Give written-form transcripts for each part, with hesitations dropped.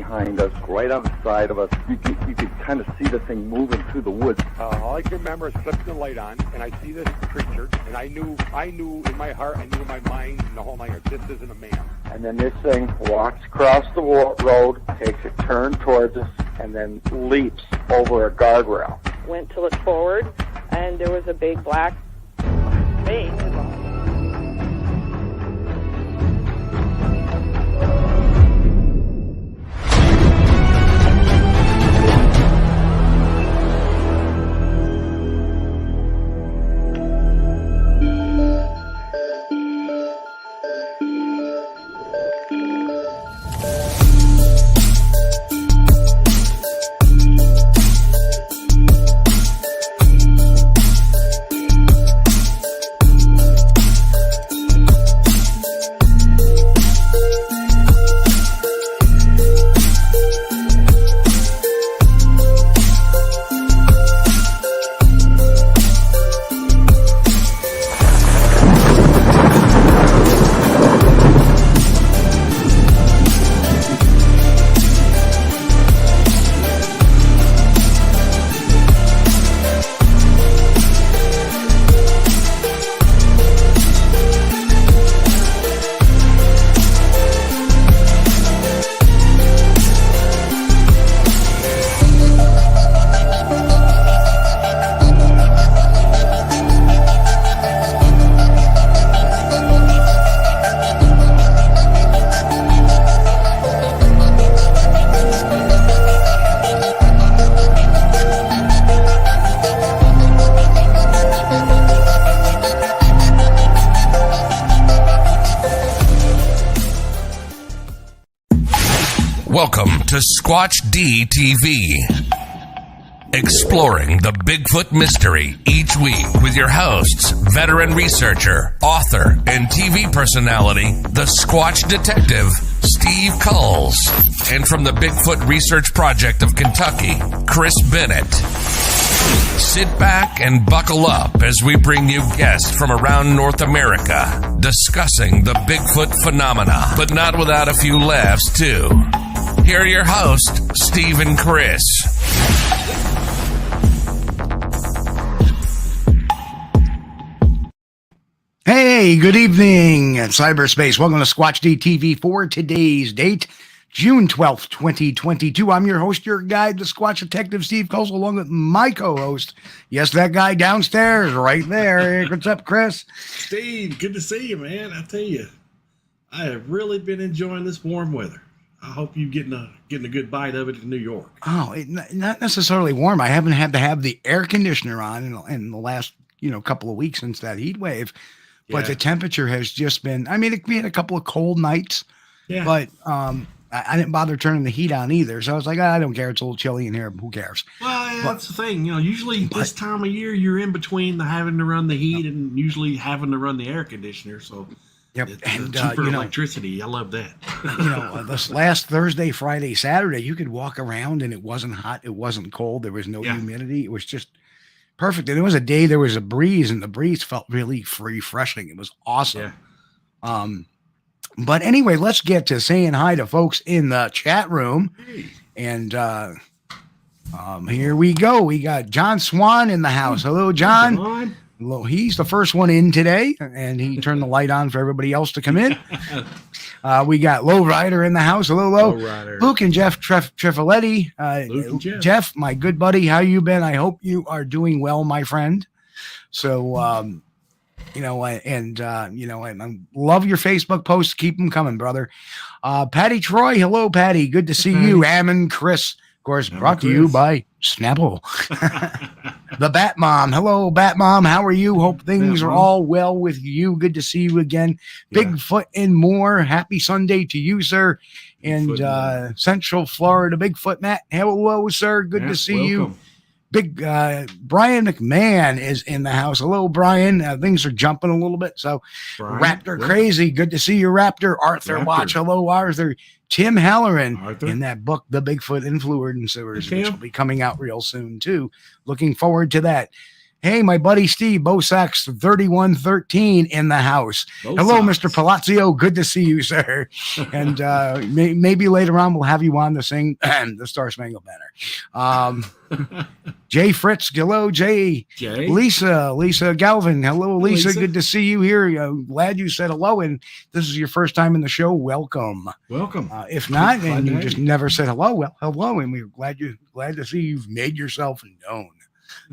behind us, right on the side of us. You could kind of see the thing moving through the woods. All I can remember is flipping the light on, and I see this creature, and I knew in my heart, I knew in my mind, in the whole night, this isn't a man. And then this thing walks across the road, takes a turn towards us, and then leaps over a guardrail. Went to look forward, and there was a big black face. Welcome to Squatch-D TV, exploring the Bigfoot mystery each week with your hosts, veteran researcher, author, and TV personality, the Squatch Detective, Steve Kulls, and from the Bigfoot Research Project of Kentucky, Chris Bennett. Sit back and buckle up as we bring you guests from around North America discussing the Bigfoot phenomena, but not without a few laughs too. Here are your hosts, Steve and Chris. Hey, good evening, cyberspace. Welcome to Squatch-D TV for today's date, June 12th, 2022. I'm your host, your guide, the Squatch Detective, Steve Kulls, along with my co-host. Yes, that guy downstairs, right there. What's up, Chris? Steve, good to see you, man. I tell you, I have really been enjoying this warm weather. I hope you're getting a good bite of it in New York. Oh, not necessarily warm. I haven't had to have the air conditioner on in the last couple of weeks since that heat wave. But the temperature has just been, I mean, we had a couple of cold nights, but I didn't bother turning the heat on either. So I was like, I don't care. It's a little chilly in here. Who cares? Well, that's the thing. Usually this time of year, you're in between the having to run the heat and usually having to run the air conditioner. So it's cheaper electricity. I love that. This last Thursday, Friday, Saturday, you could walk around and it wasn't hot. It wasn't cold. There was no humidity. It was just perfect. And it was a day there was a breeze, and the breeze felt really refreshing. It was awesome. Yeah. But anyway, let's get to saying hi to folks in the chat room. Hey. And here we go. We got John Swan in the house. Hello, John. Hello. He's the first one in today, and he turned the light on for everybody else to come in. We got Low Rider in the house. Hello, Low. Luke and Jeff Trifoletti. Jeff, my good buddy, how you been? I hope you are doing well, my friend. So, I love your Facebook posts. Keep them coming, brother. Patty Troy. Hello, Patty. Good to see you. Ammon, Chris. Of course, brought to you by Snapple. The Bat Mom. Hello, Bat Mom. How are you? Hope things are all well with you. Good to see you again. Bigfoot and more. Happy Sunday to you, sir. And Central Florida Bigfoot Matt. Hello, sir. Good to see you. Big Brian McMahon is in the house. Hello, Brian. Things are jumping a little bit. So Raptor Crazy. Good to see you, Raptor. Arthur Watch. Hello, Arthur. Tim Halloran in that book, The Bigfoot Influencers, which will be coming out real soon, too. Looking forward to that. Hey, my buddy Steve, Bosax 3113 in the house. Hello, Mr. Palazzo. Good to see you, sir. And maybe later on we'll have you on to sing the Star Spangled Banner. Jay Fritz, hello, Jay. Lisa Galvin, hello, Lisa. Good to see you here. Glad you said hello, and this is your first time in the show. Welcome. If not, and you just never said hello, well, hello, and we're glad to see you've made yourself known.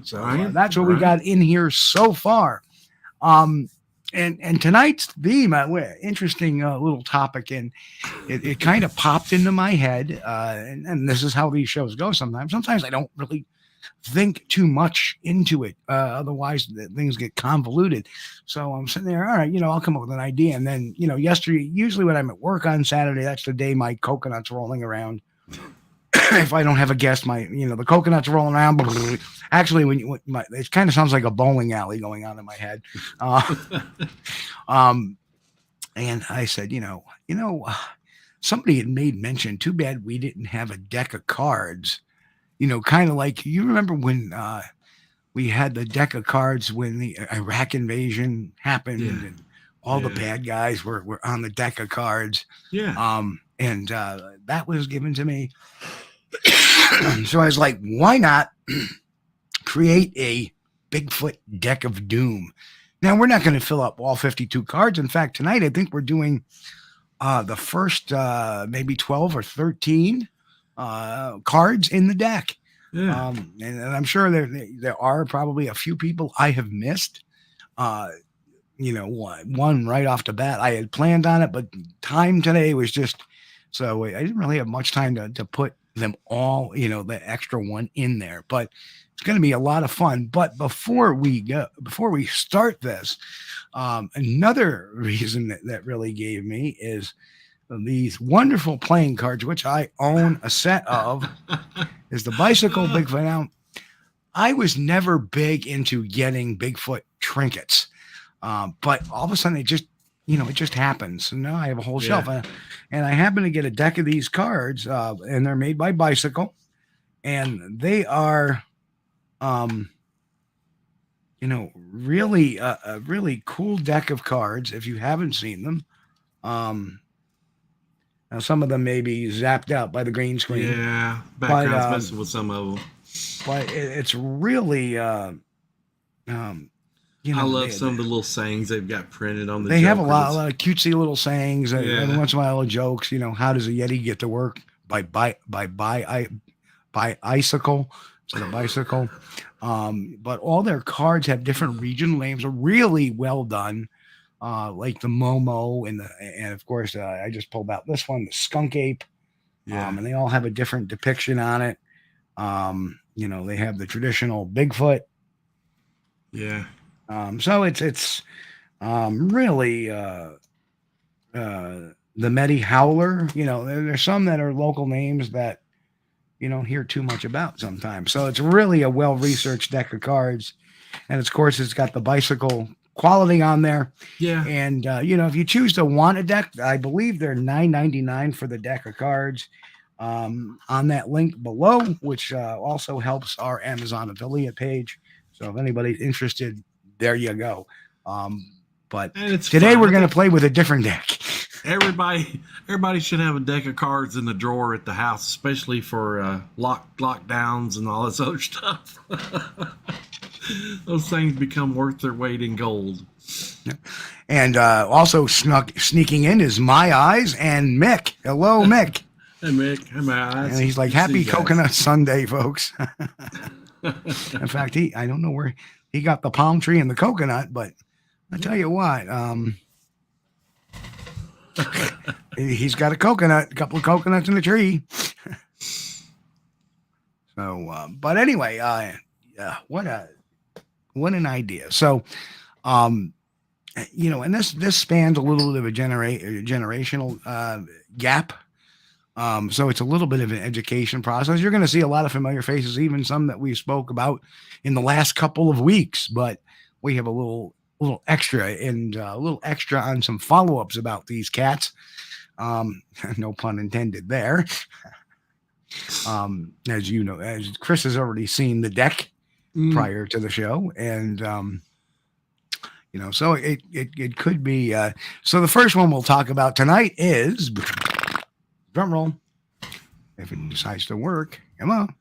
So that's what we got in here so far. And tonight's theme, interesting little topic, and it kind of popped into my head. And this is how these shows go sometimes. Sometimes I don't really think too much into it. Otherwise, things get convoluted. So I'm sitting there, all right, I'll come up with an idea. And then, yesterday, usually when I'm at work on Saturday, that's the day my coconut's rolling around. If I don't have a guest, the coconuts rolling around. Actually, it kind of sounds like a bowling alley going on in my head. And I said, somebody had made mention. Too bad we didn't have a deck of cards. Kind of like, you remember when we had the deck of cards when the Iraq invasion happened, and all the bad guys were on the deck of cards. And that was given to me. So I was like, why not create a Bigfoot deck of doom? Now, we're not going to fill up all 52 cards. In fact, tonight, I think we're doing the first maybe 12 or 13 cards in the deck. And I'm sure there are probably a few people I have missed. One right off the bat. I had planned on it, but time today was just, so I didn't really have much time to put them all, the extra one in there, but it's going to be a lot of fun. But before we start this, another reason that really gave me is these wonderful playing cards, which I own a set of, is the bicycle Bigfoot. Now, I was never big into getting Bigfoot trinkets, but all of a sudden it just happens. So now I have a whole shelf, and I happen to get a deck of these cards, and they're made by Bicycle, and they are, really a really cool deck of cards. If you haven't seen them, now some of them may be zapped out by the green screen. Background's messing with some of them. But it's really, I love some of the little sayings they've got printed on the. They have a lot of cutesy little sayings, and every once in a while, little jokes. How does a Yeti get to work? By icicle instead of bicycle. But all their cards have different regional names. Are really well done. Like the Momo and of course I just pulled out this one, the Skunk Ape. And they all have a different depiction on it. They have the traditional Bigfoot. So it's really the Medi Howler. There's some that are local names that you don't hear too much about sometimes. So it's really a well-researched deck of cards. And of course, it's got the bicycle quality on there. And if you choose to want a deck, I believe they're $9.99 for the deck of cards on that link below, which also helps our Amazon affiliate page. So if anybody's interested, there you go. But today we're going to play with a different deck. Everybody should have a deck of cards in the drawer at the house, especially for lockdowns and all this other stuff. Those things become worth their weight in gold. And also sneaking in is My Eyes and Mick. Hello, Mick. Hey, Mick. Hey, My Eyes. And he's like, happy Coconut Sunday, folks. In fact, I don't know where he got the palm tree and the coconut, but I tell you what, he's got a couple of coconuts in the tree. So, but anyway, what an idea. So, and this spans a little bit of a generational gap. So it's a little bit of an education process. You're going to see a lot of familiar faces, even some that we spoke about in the last couple of weeks, but we have a little extra and a little extra on some follow-ups about these cats. No pun intended there. As you know, as Chris has already seen the deck, prior to the show. And, so it could be. So the first one we'll talk about tonight is, drum roll, if it decides to work. Come on.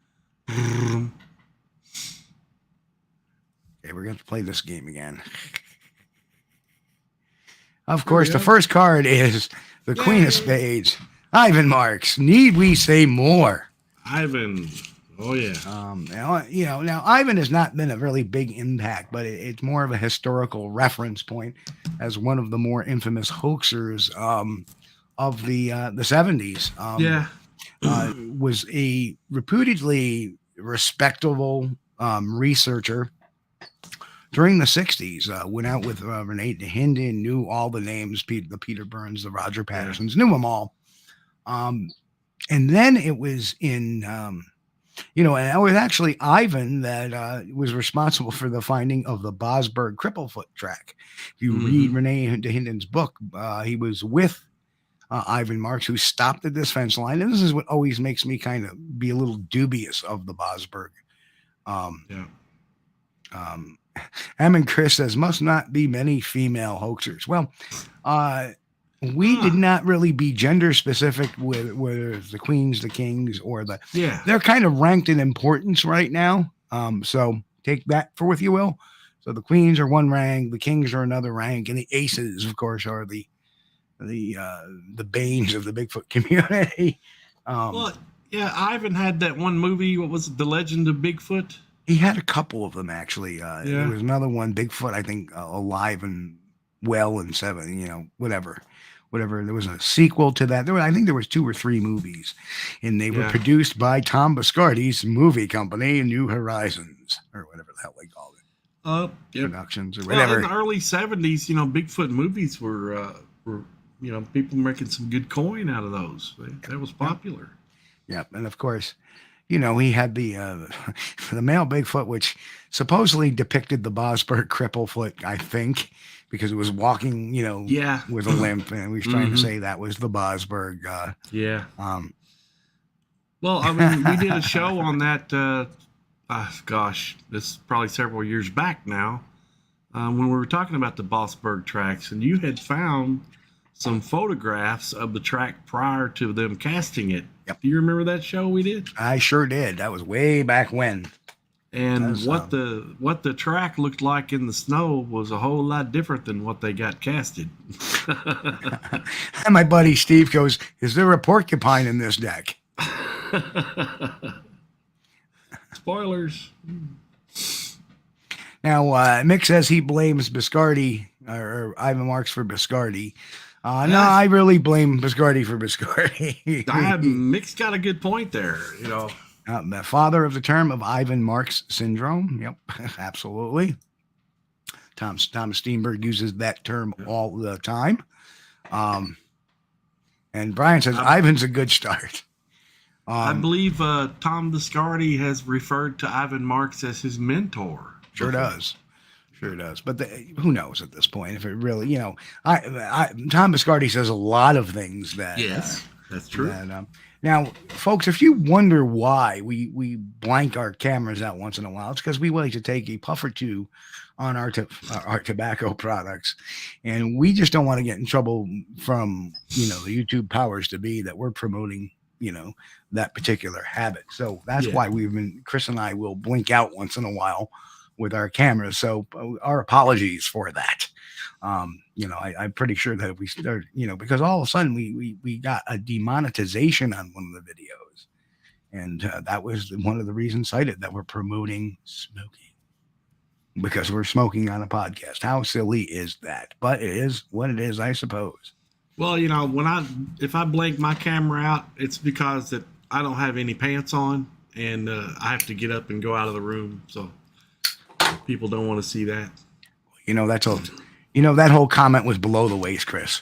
Okay, we're going to play this game again. Of course, the first card is the Queen of Spades. Ivan Marks. Need we say more? Ivan. Oh, yeah. Now Ivan has not been a really big impact, but it's more of a historical reference point as one of the more infamous hoaxers of the 70s. Was a reputedly respectable researcher during the 60s. Went out with Renee DeHinden, knew all the names, the Peter Burns, the Roger Pattersons, knew them all. And then it was in, and it was actually Ivan that was responsible for the finding of the Bosberg Cripplefoot track. If you read Renee DeHinden's book, he was with Ivan Marks, who stopped at this fence line. And this is what always makes me kind of be a little dubious of the Bosberg. Em and Chris says, must not be many female hoaxers. Well, we did not really be gender specific with whether it's the queens, the kings, or they're kind of ranked in importance right now. So take that for what you will. So the queens are one rank, the kings are another rank, and the aces, of course, are the banes of the Bigfoot community. Ivan had that one movie. What was it? The Legend of Bigfoot? He had a couple of them, actually. There was another one, Bigfoot, I think, Alive and Well and Seven, whatever. There was a sequel to that. I think there was 2 or 3 movies, and they were produced by Tom Biscardi's movie company, New Horizons, or whatever the hell they called it. Productions or whatever. Well, in the early 70s, Bigfoot movies were people making some good coin out of those. That was popular. Yeah, and of course, he had the male Bigfoot, which supposedly depicted the Bosberg Cripplefoot, I think, because it was walking, with a limp, and we was trying to say that was the Bosberg. Well, I mean, we did a show on that. This is probably several years back now, when we were talking about the Bosberg tracks, and you had found some photographs of the track prior to them casting it. Yep. Do you remember that show we did? I sure did. That was way back when. And what the track looked like in the snow was a whole lot different than what they got casted. And my buddy Steve goes, "Is there a porcupine in this deck?" Spoilers. Now, Mick says he blames Biscardi or Ivan Marks for Biscardi. No, I really blame Biscardi for Biscardi. Mick's got a good point there, The father of the term of Ivan Marks syndrome. Yep, absolutely. Thomas Steenberg uses that term all the time. And Brian says Ivan's a good start. I believe Tom Biscardi has referred to Ivan Marks as his mentor. Sure does. But who knows at this point if it really, Tom Biscardi says a lot of things that. Yes, that's true. Now, folks, if you wonder why we blank our cameras out once in a while, it's because we like to take a puff or two on our tobacco products, and we just don't want to get in trouble from the YouTube powers to be that we're promoting that particular habit. So that's why Chris and I will blink out once in a while with our cameras. So our apologies for that. I'm pretty sure that if we start, because all of a sudden we got a demonetization on one of the videos, and that was one of the reasons cited, that we're promoting smoking because we're smoking on a podcast. How silly is that? But it is what it is, I suppose. Well, if I blink my camera out, it's because that I don't have any pants on, and I have to get up and go out of the room. So people don't want to see that. That's all. That whole comment was below the waist, Chris.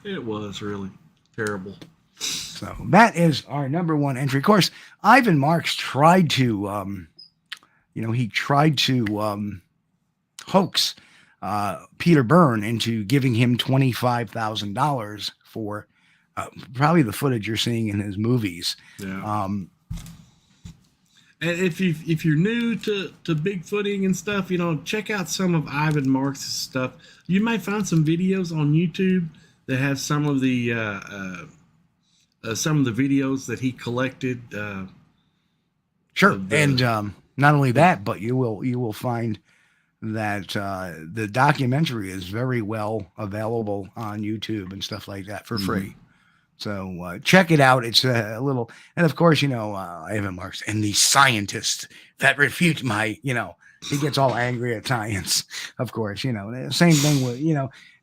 It was really terrible. So that is our number one entry. Of course, Ivan Marks tried to, hoax Peter Byrne into giving him $25,000 for probably the footage you're seeing in his movies. Yeah. And if you're new to Bigfooting and stuff, check out some of Ivan Marks' stuff. You might find some videos on YouTube that have some of the videos that he collected. Sure, and not only that, but you will find that the documentary is very well available on YouTube and stuff like that for free. So check it out. It's a little, and of course, Ivan Marks and the scientists that refute my, he gets all angry at science. Of course, same thing with,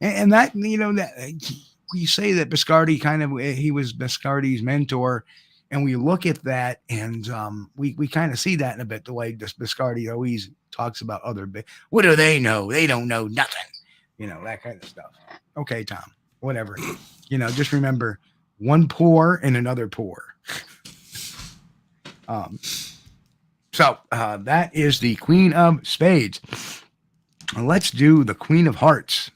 and that, that we say that Biscardi he was Biscardi's mentor, and we look at that, and we kind of see that in a bit, the way Biscardi always talks about other what do they know? They don't know nothing, that kind of stuff. Okay, Tom, whatever, just remember, one pour and another pour. So that is the Queen of Spades. Let's do the Queen of Hearts.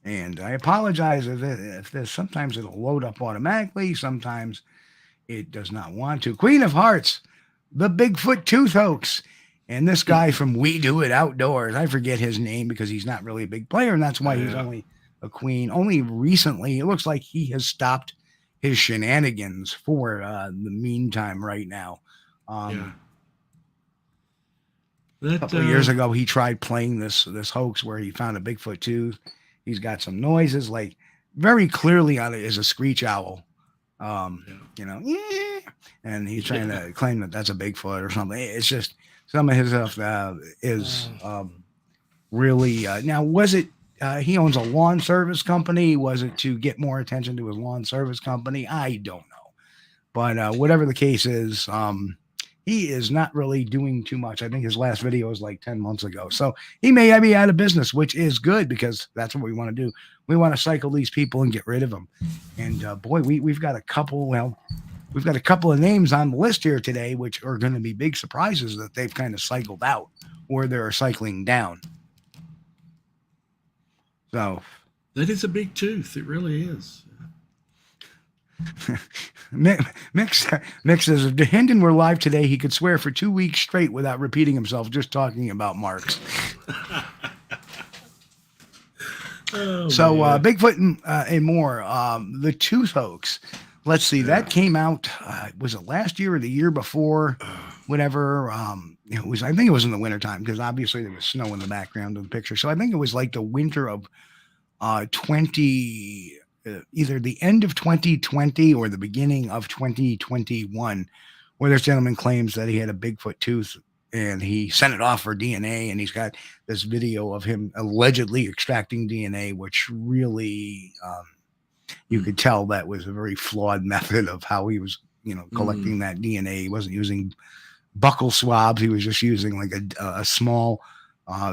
And I apologize if this, sometimes it'll load up automatically. Sometimes it does not want to. Queen of Hearts, the Bigfoot Tooth Hoax. And this guy from We Do It Outdoors, I forget his name because he's not really a big player, and that's why he's only a queen. Only recently, it looks like he has stopped his shenanigans for the meantime right now. A couple of years ago, he tried playing this hoax where he found a Bigfoot tooth. He's got some noises, like very clearly on it is a screech owl. And he's trying to claim that that's a Bigfoot or something. It's just some of his stuff is really. Now, was it? He owns a lawn service company. Was it to get more attention to his lawn service company? I don't know. But whatever the case is, he is not really doing too much. I think his last video was like 10 months ago. So he may be out of business, which is good because that's what we want to do. We want to cycle these people and get rid of them. And boy, we've got a couple. Well, we've got a couple of names on the list here today, which are going to be big surprises that they've kind of cycled out or they're cycling down. So that is a big tooth. It really is. Mick says if Hendon were live today, he could swear for 2 weeks straight without repeating himself, just talking about marks. Bigfoot and more. The Tooth Hoax. Let's see. That came out. Was it last year or the year before? Whatever. It was. I think it was in the wintertime because obviously there was snow in the background of the picture. So I think it was like the winter of either the end of 2020 or the beginning of 2021, where this gentleman claims that he had a Bigfoot tooth and he sent it off for DNA, and he's got this video of him allegedly extracting DNA, which really you could tell that was a very flawed method of how he was, collecting that DNA. He wasn't using buccal swabs. He was just using like a small,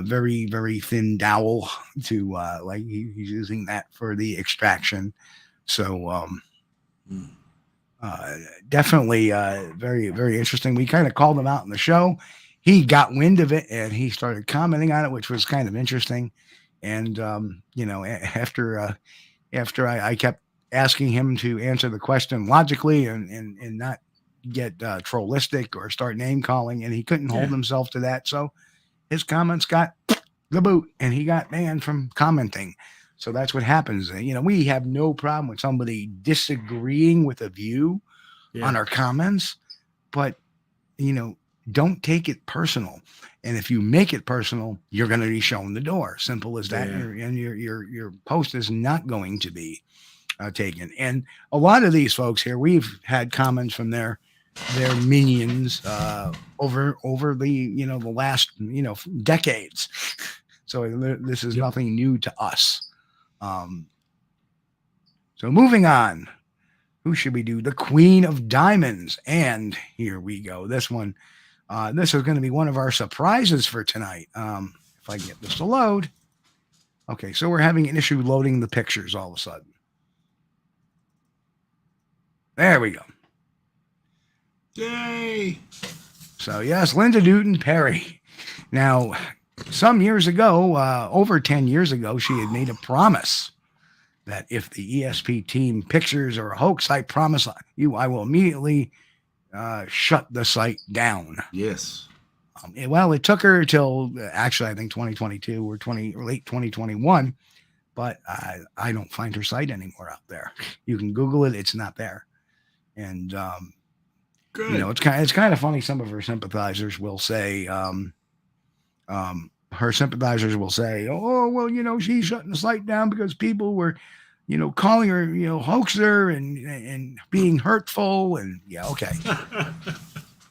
very, very thin dowel to he's using that for the extraction. So definitely very, very interesting. We kind of called him out in the show. He got wind of it and he started commenting on it, which was kind of interesting. And after I kept asking him to answer the question logically and not get trollistic or start name calling, and he couldn't hold himself to that. So his comments got the boot and he got banned from commenting. So that's what happens. We have no problem with somebody disagreeing with a view on our comments, but don't take it personal. And if you make it personal, you're going to be shown the door. Simple as that. And your post is not going to be taken. And a lot of these folks here, we've had comments from their minions over the the last decades. So this is nothing new to us. So moving on, who should we do? The Queen of Diamonds. And here we go. This one, this is going to be one of our surprises for tonight. If I get this to load. Okay, so we're having an issue loading the pictures all of a sudden. There we go. Yay! So yes, Linda Newton Perry. Now, some years ago, over 10 years ago, she had made a promise that if the ESP team pictures are a hoax, I promise you I will immediately shut the site down. Yes. Well, it took her till actually I think 2022 or late 2021, but I don't find her site anymore out there. You can Google it; it's not there. And Good. you know, it's kind of funny. Some of her sympathizers will say, "Oh, well, you know, she's shutting the site down because people were, you know, calling her, you know, hoaxer and being hurtful." And yeah, okay,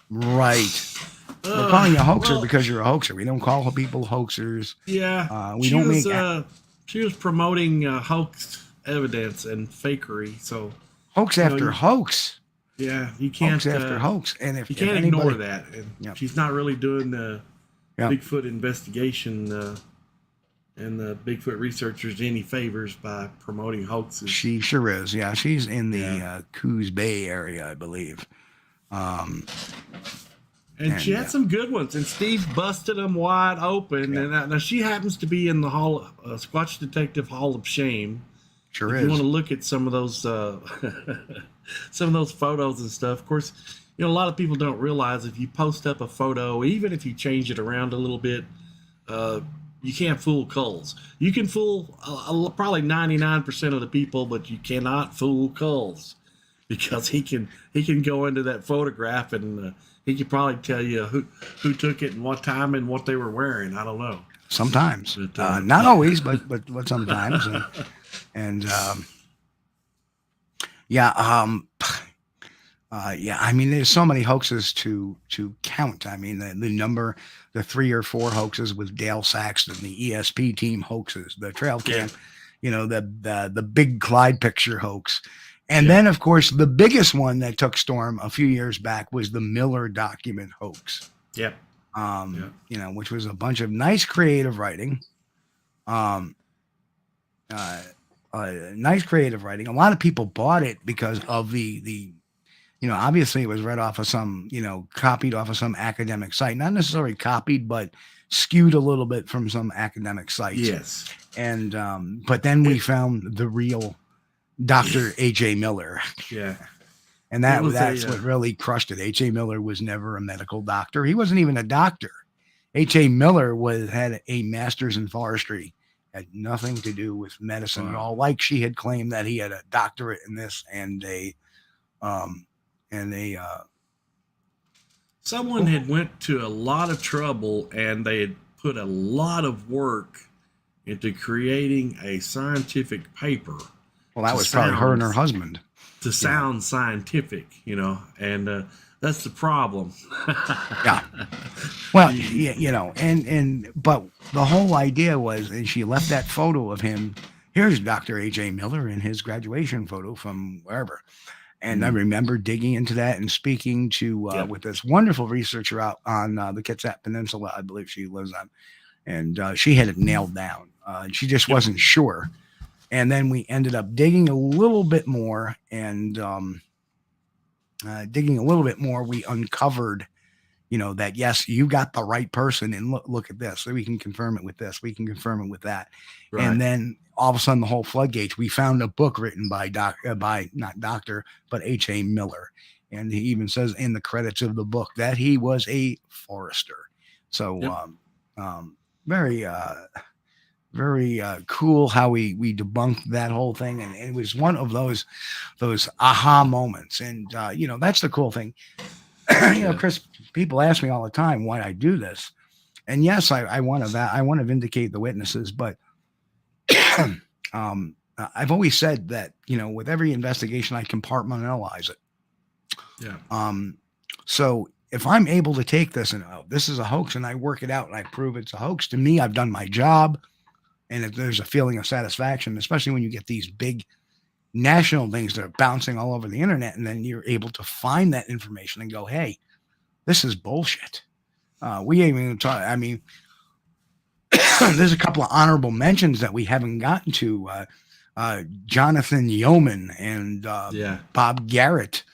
right. We're calling you a hoaxer because you're a hoaxer. We don't call people hoaxers. Yeah, we don't make. She was promoting hoax evidence and fakery. So hoax after hoax. Yeah, you can't hoax after hoax, and if you can't ignore that, and she's not really doing the Yep. Bigfoot investigation and the Bigfoot researchers any favors by promoting hoaxes. She sure is. Yeah, she's in the Coos Bay area, I believe. And she had some good ones, and Steve busted them wide open. Yeah. And now she happens to be in the Squatch Detective Hall of Shame. Sure if is. You want to look at some of those photos and stuff. Of course, you know, a lot of people don't realize if you post up a photo, even if you change it around a little bit, you can't fool Kulls. You can fool probably 99% of the people, but you cannot fool Kulls because he can go into that photograph and he could probably tell you who took it and what time and what they were wearing. I don't know. Sometimes, but, not always, but sometimes, I mean, there's so many hoaxes to count. I mean, the 3 or 4 hoaxes with Dale Saxton, the ESP team hoaxes, the trail cam, you know, the big Clyde picture hoax. And then, of course, the biggest one that took storm a few years back was the Miller document hoax. Yeah. You know, which was a bunch of nice creative writing. Nice creative writing. A lot of people bought it because of the you know, obviously it was read off of some, you know, copied off of some academic site, not necessarily copied, but skewed a little bit from some academic sites. Yes. And, but then we found the real Dr. A.J. Miller. Yeah. And that's what really crushed it. A.J. Miller was never a medical doctor. He wasn't even a doctor. A.J. Miller had a master's in forestry, had nothing to do with medicine at all. Like she had claimed that he had a doctorate in this and someone had went to a lot of trouble and they had put a lot of work into creating a scientific paper. Well, that was probably her and her husband. To sound scientific, you know, and that's the problem. Yeah. Well, you know, but the whole idea was, and she left that photo of him. Here's Dr. A.J. Miller in his graduation photo from wherever. And I remember digging into that and speaking to with this wonderful researcher out on the Kitsap Peninsula, I believe she lives on, and she had it nailed down. She just wasn't sure. And then we ended up digging a little bit more, and we uncovered, you know, that yes, you got the right person, and look at this. So we can confirm it with this. We can confirm it with that. Right. And then all of a sudden, the whole floodgates. We found a book written by not Doctor, but H.A. Miller, and he even says in the credits of the book that he was a forester. So very cool how we debunked that whole thing, and it was one of those aha moments. And you know, that's the cool thing. You know, Chris, people ask me all the time why I do this, and yes, I want to vindicate the witnesses, but I've always said that, you know, with every investigation I compartmentalize it. Yeah. So if I'm able to take this and this is a hoax, and I work it out and I prove it's a hoax, to me, I've done my job. And if there's a feeling of satisfaction, especially when you get these big national things that are bouncing all over the internet, and then you're able to find that information and go, hey, this is bullshit. We ain't even talk. I mean, there's a couple of honorable mentions that we haven't gotten to. Jonathan Yeoman and Bob Garrett.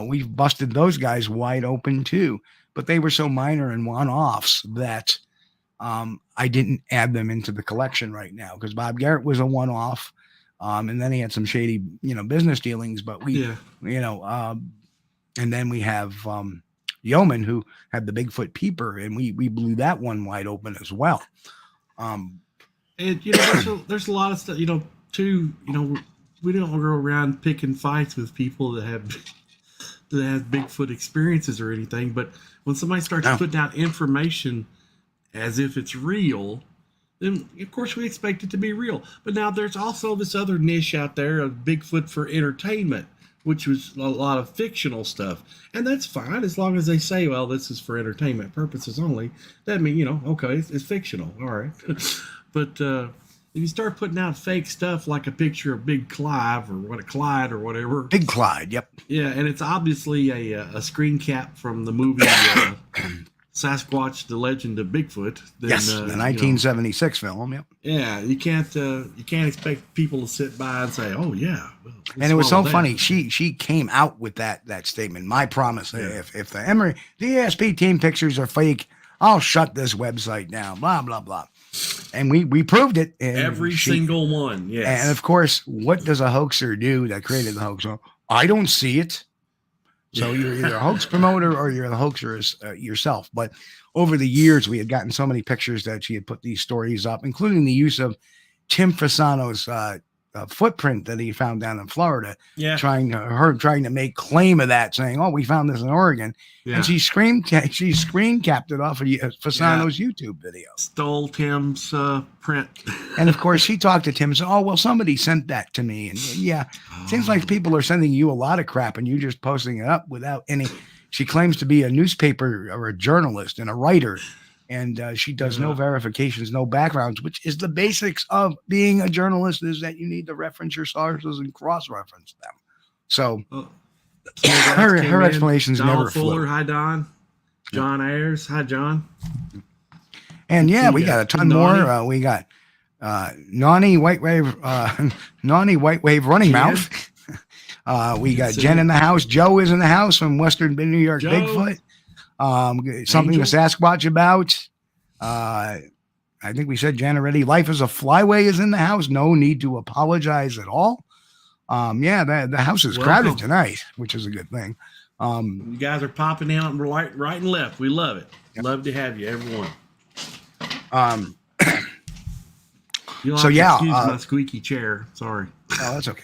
We've busted those guys wide open too, but they were so minor and one-offs that I didn't add them into the collection right now, because Bob Garrett was a one-off, and then he had some shady, you know, business dealings. But we, you know, And then we have Yeoman, who had the Bigfoot peeper, and we blew that one wide open as well. And there's a lot of stuff, too. We don't go around picking fights with people that have Bigfoot experiences or anything. But when somebody starts putting out information as if it's real, then of course we expect it to be real. But now there's also this other niche out there of Bigfoot for entertainment, which was a lot of fictional stuff. And that's fine as long as they say, well, this is for entertainment purposes only. That means, okay, it's fictional. All right. But if you start putting out fake stuff like a picture of Big Clive or Clyde or whatever. Big Clyde, yep. Yeah, and it's obviously a screen cap from the movie Sasquatch: The Legend of Bigfoot. Then, yes, the 1976 film. Yep. Yeah, you can't expect people to sit by and say, "Oh yeah." Well, and it was so funny. She came out with that statement. My promise: if the Emory DSP team pictures are fake, I'll shut this website down. Blah blah blah. And we proved it. Every single one. Yes. And of course, what does a hoaxer do that created the hoax? Well, I don't see it. So you're either a hoax promoter or you're the hoaxer yourself. But over the years, we had gotten so many pictures that she had put these stories up, including the use of Tim Fasano's footprint that he found down in Florida, trying to make claim of that, saying, "Oh, we found this in Oregon," and she screen capped it off of Fasano's YouTube video. Stole Tim's print, and of course she talked to Tim and said, "Oh, well, somebody sent that to me," and seems like people are sending you a lot of crap, and you just posting it up without any. She claims to be a newspaper or a journalist and a writer. And she does no verifications, no backgrounds, which is the basics of being a journalist, is that you need to reference your sources and cross-reference them. So her explanations never Fuller, flew. hi, Don. John Ayers, hi, John. And we got a ton more. We got Nani White Wave Running Mouth. We got Jen in the house. Joe is in the house from Western New York Bigfoot. Something to Sasquatch about. I think we said Jen already. Life is a Flyway is in the house. No need to apologize at all. The house is crowded tonight, which is a good thing. You guys are popping in right and left. We love it. Yep. Love to have you, everyone. Excuse my squeaky chair. Sorry. Oh, that's okay.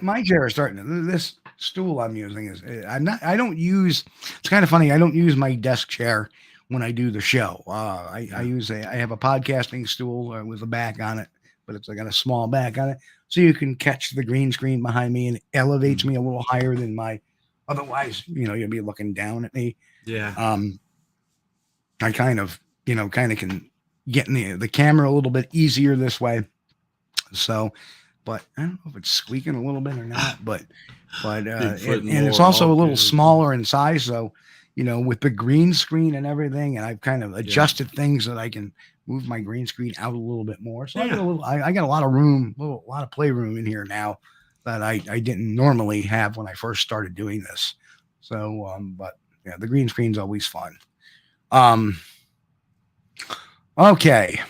My chair is starting to. This stool I'm using is I don't use. It's kind of funny. I don't use my desk chair when I do the show. I have a podcasting stool with a back on it, but it's got a small back on it, so you can catch the green screen behind me, and it elevates me a little higher than my. Otherwise, you'll be looking down at me. Yeah. I kind of can get in the camera a little bit easier this way. So, but I don't know if it's squeaking a little bit or not, but and it's also a little smaller in size. So, with the green screen and everything, and I've kind of adjusted things that I can move my green screen out a little bit more. So I got a lot of room, a lot of playroom in here now that I didn't normally have when I first started doing this. So, the green screen's always fun. Okay.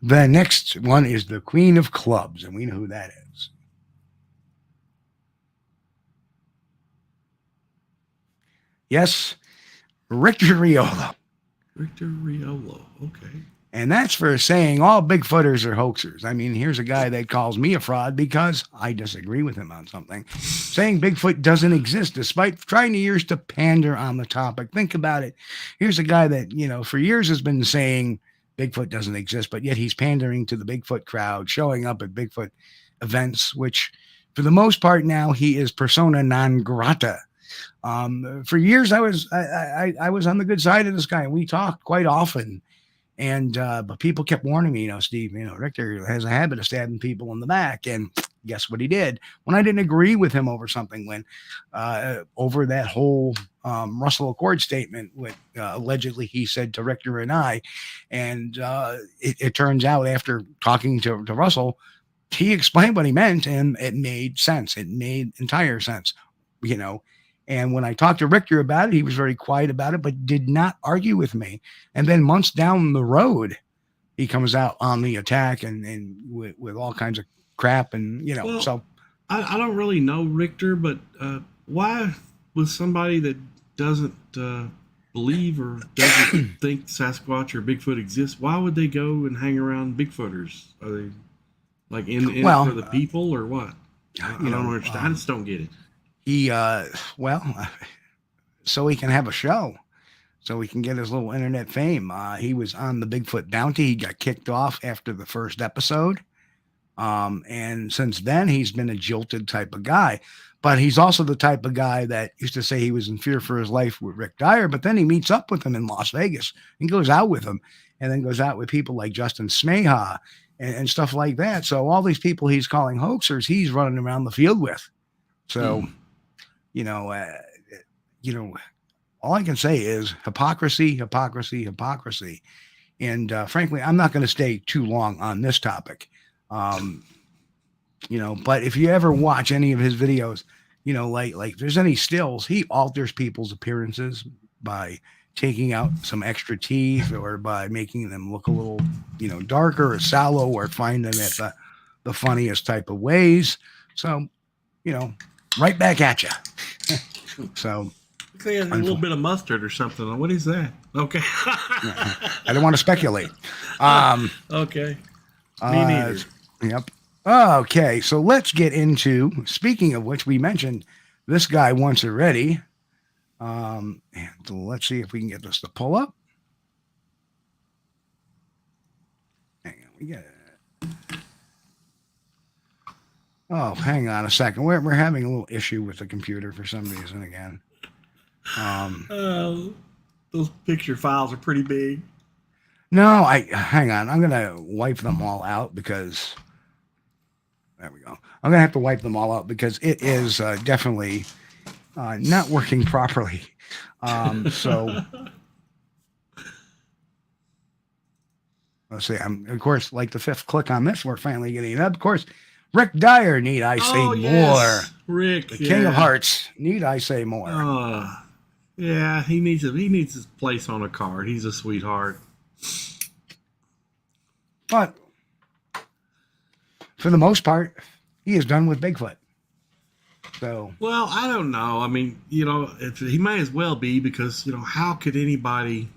The next one is the Queen of Clubs, and we know who that is. Yes, Richter Riolo. Richter Riolo, okay. And that's for saying all Bigfooters are hoaxers. I mean, here's a guy that calls me a fraud because I disagree with him on something. Saying Bigfoot doesn't exist despite trying years to pander on the topic. Think about it. Here's a guy that, for years has been saying Bigfoot doesn't exist, but yet he's pandering to the Bigfoot crowd, showing up at Bigfoot events, which for the most part now he is persona non grata. For years I was on the good side of this guy. We talked quite often. And but people kept warning me, Steve, Richter has a habit of stabbing people in the back. And guess what he did? When I didn't agree with him over something, over that whole Russell Accord statement, what allegedly he said to Richter and I, and it turns out after talking to Russell, he explained what he meant, and it made sense. It made entire sense, And when I talked to Richter about it, he was very quiet about it, but did not argue with me. And then months down the road, he comes out on the attack and with all kinds of crap. And, so I don't really know Richter, but why was somebody that doesn't believe or doesn't think Sasquatch or Bigfoot exists, why would they go and hang around Bigfooters? Are they like in it for the people or what? I don't understand. I just don't get it. He, so he can have a show, so he can get his little internet fame. He was on the Bigfoot Bounty. He got kicked off after the first episode. And since then, he's been a jilted type of guy. But he's also the type of guy that used to say he was in fear for his life with Rick Dyer, but then he meets up with him in Las Vegas and goes out with him, and then goes out with people like Justin Smeha and stuff like that. So all these people he's calling hoaxers, he's running around the field with. So, all I can say is hypocrisy, hypocrisy, hypocrisy. And frankly, I'm not going to stay too long on this topic. But if you ever watch any of his videos, like if there's any stills, he alters people's appearances by taking out some extra teeth or by making them look a little, darker or sallow, or find them at the funniest type of ways. So, right back at you. So a little bit of mustard or something. What is that? Okay. I don't want to speculate. Okay. Me neither. Yep. Okay, so let's get into, speaking of which, we mentioned this guy once already. And let's see if we can get this to pull up. Hang on, we get it. Oh, hang on a second. We're having a little issue with the computer for some reason again. Those picture files are pretty big. No, hang on. I'm gonna wipe them all out because. There we go. I'm going to have to wipe them all out because it is definitely not working properly. So let's see. Of course, like the fifth click on this, we're finally getting it up. Of course, Rick Dyer, need I say more? Yes. Rick, the King of Hearts, need I say more? Yeah, he needs his place on a card. He's a sweetheart. But for the most part, he is done with Bigfoot. So, well, I don't know. I mean, he may as well be, because, how could anybody?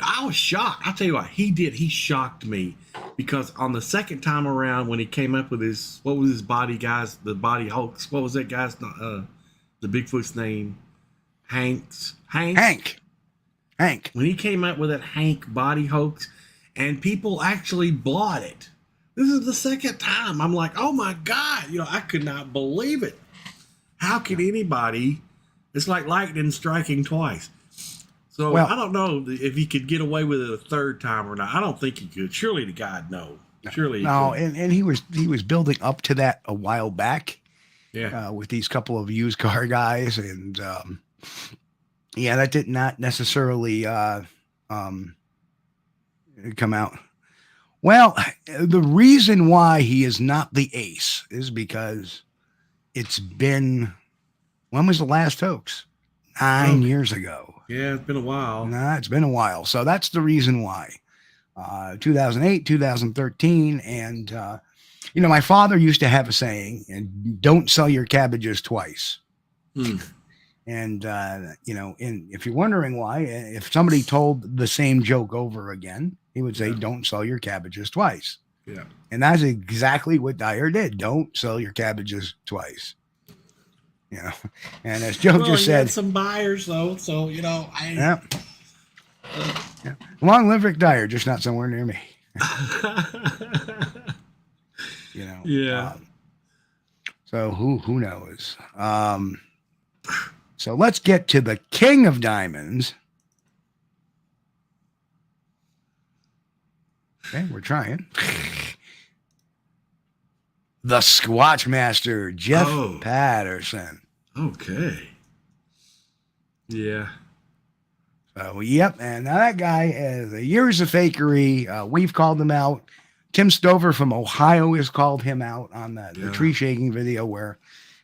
I was shocked. I'll tell you what he did. He shocked me, because on the second time around, when he came up with what was his body the body hoax? What was that guy's, the Bigfoot's name? Hank. When he came up with that Hank body hoax, and people actually bought it. This is the second time. I'm like, oh my God, I could not believe it. How could anybody? It's like lightning striking twice. So I don't know if he could get away with it a third time or not. I don't think he could. Surely to God, no. Surely. No, and he was building up to that a while back. Yeah. With these couple of used car guys, and that did not necessarily come out. Well, the reason why he is not the ace is because it's been, when was the last hoax? 9 years ago. Yeah, it's been a while. Nah, it's been a while. So that's the reason why. 2008, 2013. And, my father used to have a saying, and don't sell your cabbages twice. And, and if you're wondering why, if somebody told the same joke over again, he would say, don't sell your cabbages twice. Yeah. And that's exactly what Dyer did. Don't sell your cabbages twice. And as Joe just said, had some buyers though. So, yeah. Long live Rick Dyer, just not somewhere near me. Yeah. So who knows? So let's get to the King of Diamonds. Okay, we're trying. The Squatch Master, Jeff Patterson. Okay. Yeah. So, yep. And now that guy has years of fakery. We've called him out. Tim Stover from Ohio has called him out on the tree shaking video where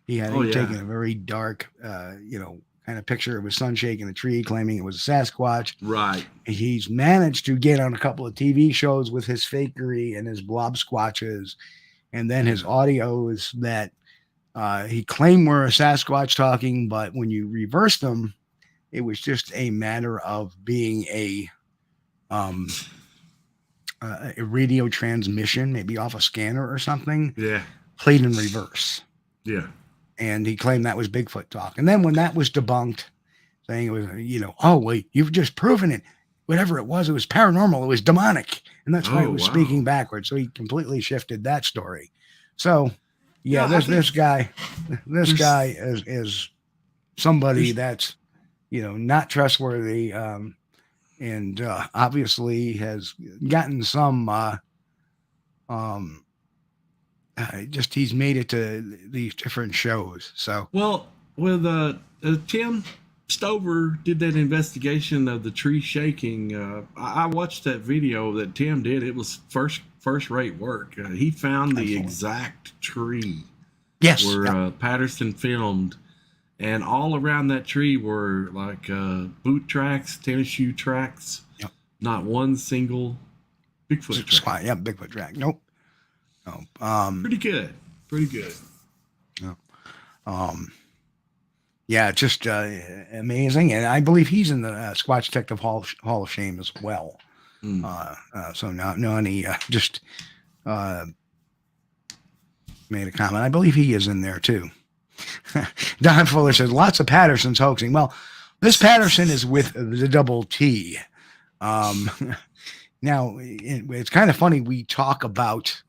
he had taken a very dark, kind of picture of his son shaking a tree, claiming it was a Sasquatch. Right. He's managed to get on a couple of TV shows with his fakery and his blob squatches, and then his audios that He claimed were a Sasquatch talking, but when you reverse them, it was just a matter of being a radio transmission, maybe off a scanner or something. Yeah. Played in reverse. Yeah. And he claimed that was Bigfoot talk. And then when that was debunked, saying it was, oh, well, you've just proven it. Whatever it was paranormal. It was demonic. And that's why it was speaking backwards. So he completely shifted that story. So, this guy is somebody that's, not trustworthy. And obviously has gotten some, he's made it to these different shows. So, well, with Tim Stover did that investigation of the tree shaking. I watched that video that Tim did. It was first rate work. He found the exact tree. Yes, where Patterson filmed. And all around that tree were like boot tracks, tennis shoe tracks. Yep. Not one single Bigfoot track. Yeah, Bigfoot track. Nope. No. Pretty good. Yeah, just amazing. And I believe he's in the Squatch Detective Hall of Shame as well. So now he just made a comment. I believe he is in there too. Don Fuller says lots of Pattersons hoaxing. Well, this Patterson is with the double T. Now it's kind of funny. We talk about,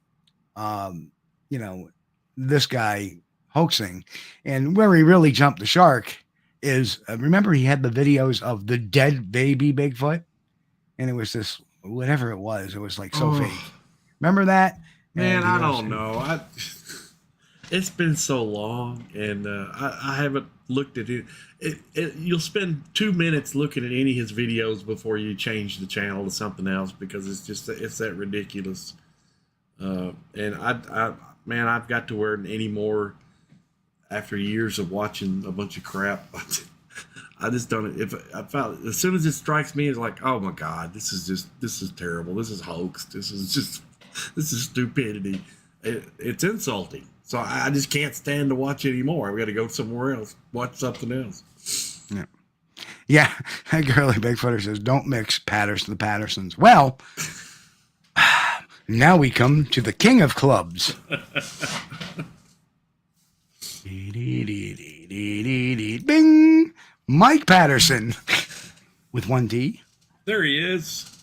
this guy hoaxing, and where he really jumped the shark is, remember he had the videos of the dead baby Bigfoot, and it was this, whatever it was like so fake. Remember that? Man, I don't know. It's been so long, and I haven't looked at it. You'll spend 2 minutes looking at any of his videos before you change the channel to something else, because it's that ridiculous. And I've got to where anymore, after years of watching a bunch of crap, I just don't. As soon as it strikes me, it's like, oh my God, this is terrible. This is hoax. This is stupidity. It's insulting. So I just can't stand to watch it anymore. I've got to go somewhere else, watch something else. Yeah. Girly Bigfooter says, don't mix the Pattersons. Well, now we come to the king of clubs. Bing! Mike Patterson with one D. There he is.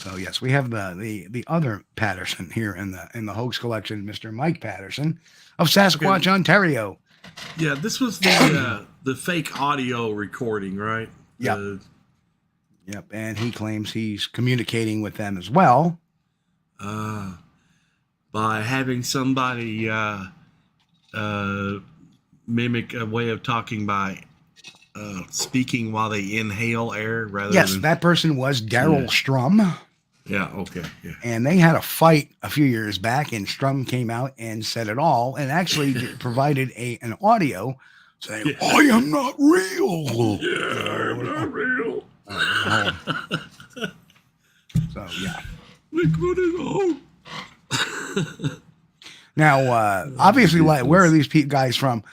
So yes, we have the other Patterson here in the hoax collection, Mr. Mike Patterson of Sasquatch, Ontario. Yeah, this was the fake audio recording, right? Yep. Yep, and he claims he's communicating with them as well. By having somebody mimic a way of talking by speaking while they inhale air rather than... Yes, that person was Daryl Strum. Yeah, okay. Yeah. And they had a fight a few years back, and Strum came out and said it all, and actually provided an audio saying, I am not real. Yeah, I am not real. So, yeah. Bigfoot is old. Now, obviously, where are these guys from?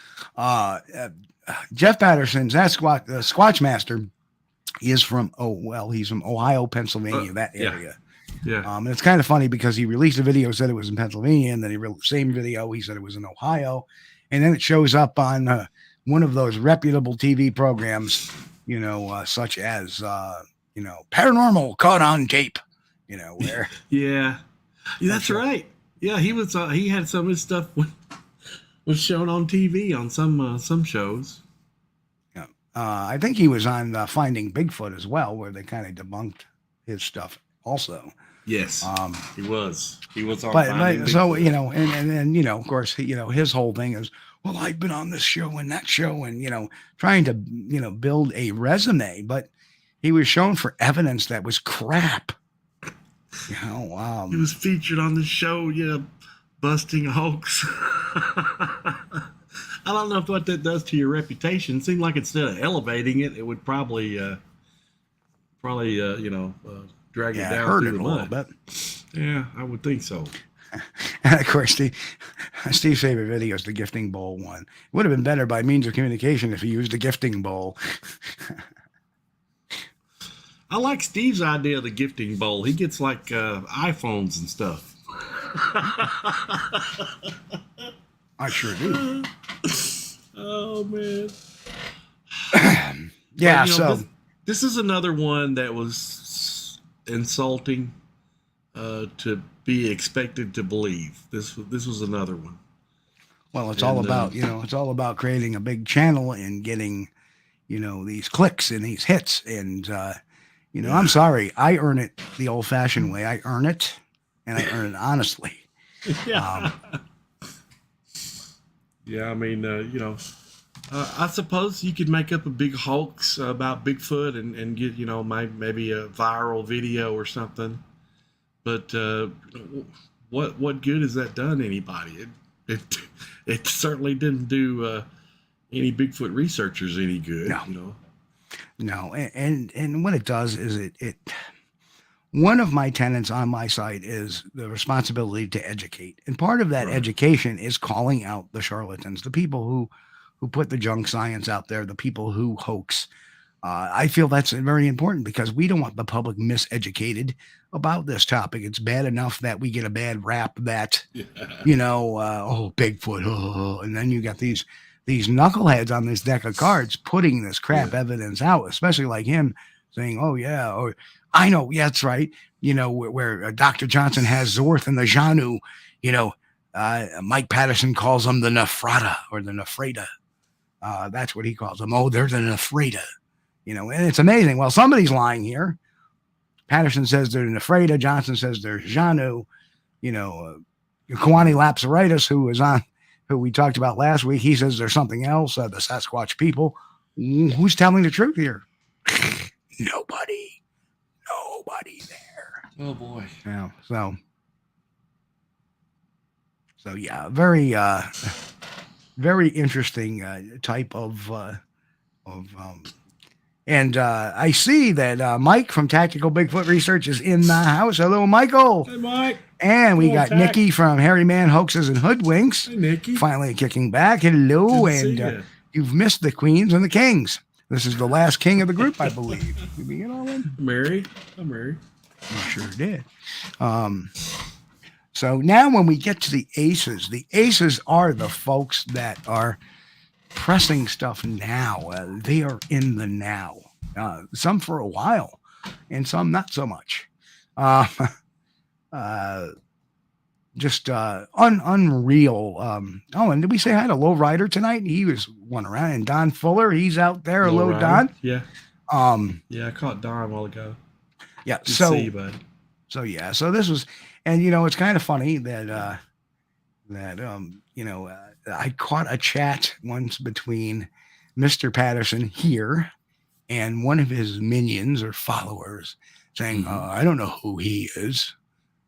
Jeff Patterson's the Squatch Master is from, he's from Ohio, Pennsylvania, that area. Yeah. And it's kind of funny because he released a video, said it was in Pennsylvania, and then he released the same video, he said it was in Ohio. And then it shows up on one of those reputable TV programs, such as, Paranormal Caught on Tape, where. Yeah. That's right. Yeah, he was. He had some of his stuff was shown on TV on some shows. Yeah, I think he was on Finding Bigfoot as well, where they kind of debunked his stuff also. Yes, he was. He was on. But so and of course his whole thing is, well, I've been on this show and that show, and trying to build a resume, but he was shown for evidence that was crap. He was featured on the show, busting a hoax. I don't know what that does to your reputation. It seemed like instead of elevating it, it would probably drag it down hurt through it the a little mud. bit. Yeah, I would think so. And of course, Steve's favorite video is the gifting bowl one. It would have been better by means of communication if he used a gifting bowl. I like Steve's idea of the gifting bowl. He gets like iPhones and stuff. I sure do. Oh, man. Yeah, but, so this is another one that was insulting to be expected to believe. This was another one. Well, it's all about, it's all about creating a big channel and getting, these clicks and these hits. And, I'm sorry, I earn it the old fashioned way. I earn it, and I earn it honestly. Yeah. Yeah, I mean, I suppose you could make up a big hoax about Bigfoot and get, maybe a viral video or something. But what good has that done anybody? It certainly didn't do any Bigfoot researchers any good. No, and what it does is it one of my tenets on my site is the responsibility to educate, and part of that education is calling out the charlatans, the people who put the junk science out there, the people who hoax. I feel that's very important because we don't want the public miseducated about this topic. It's bad enough that we get a bad rap that, Bigfoot, and then you got these knuckleheads on this deck of cards putting this crap evidence out, especially like him saying, oh, yeah, or I know, yeah, that's right. Where Dr. Johnson has Zorth and the Janu, Mike Patterson calls them the Nephrata or the Nephrata. That's what he calls them. Oh, they're the Nephrata. And it's amazing. Well, somebody's lying here. Patterson says they're Nephrata. Johnson says they're Janu. Kwani Lapsaritis, who we talked about last week, he says there's something else. The Sasquatch people. Who's telling the truth here? Nobody there. Oh boy. Yeah. So yeah, very very interesting type of and I see that Mike from Tactical Bigfoot Research is in the house. Hello, Michael. Hey, Mike. And we got Nikki from Hairy Man Hoaxes and Hoodwinks. Hey, Nikki. Finally kicking back. Hello, and you've missed the Queens and the Kings. This is the last king of the group, I believe. Did we get all in? Mary. I'm Mary. You sure did. So now when we get to the aces are the folks that are pressing stuff now. They are in the now. Some for a while, and some not so much. Just unreal. And did we say hi to Low Rider tonight? He was one around, and Don Fuller, he's out there. Hello, Don. Yeah. Yeah, I caught Don a while ago. Yeah. Good to see you, bud. So yeah. So this was, and it's kind of funny that I caught a chat once between Mr. Patterson here and one of his minions or followers saying, I don't know who he is.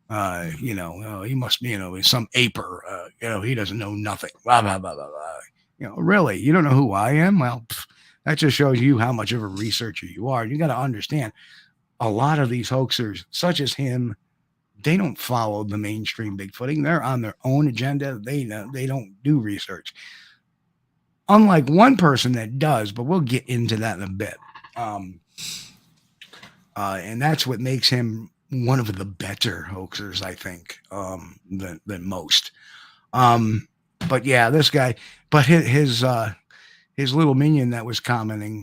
He must be, some aper. He doesn't know nothing. Blah, blah, blah, blah, blah. Really, you don't know who I am? Well, that just shows you how much of a researcher you are. You got to understand, a lot of these hoaxers, such as him, they don't follow the mainstream Bigfooting. They're on their own agenda. They don't do research. Unlike one person that does, but we'll get into that in a bit. And that's what makes him one of the better hoaxers, I think, than most. But yeah, this guy, but his little minion that was commenting,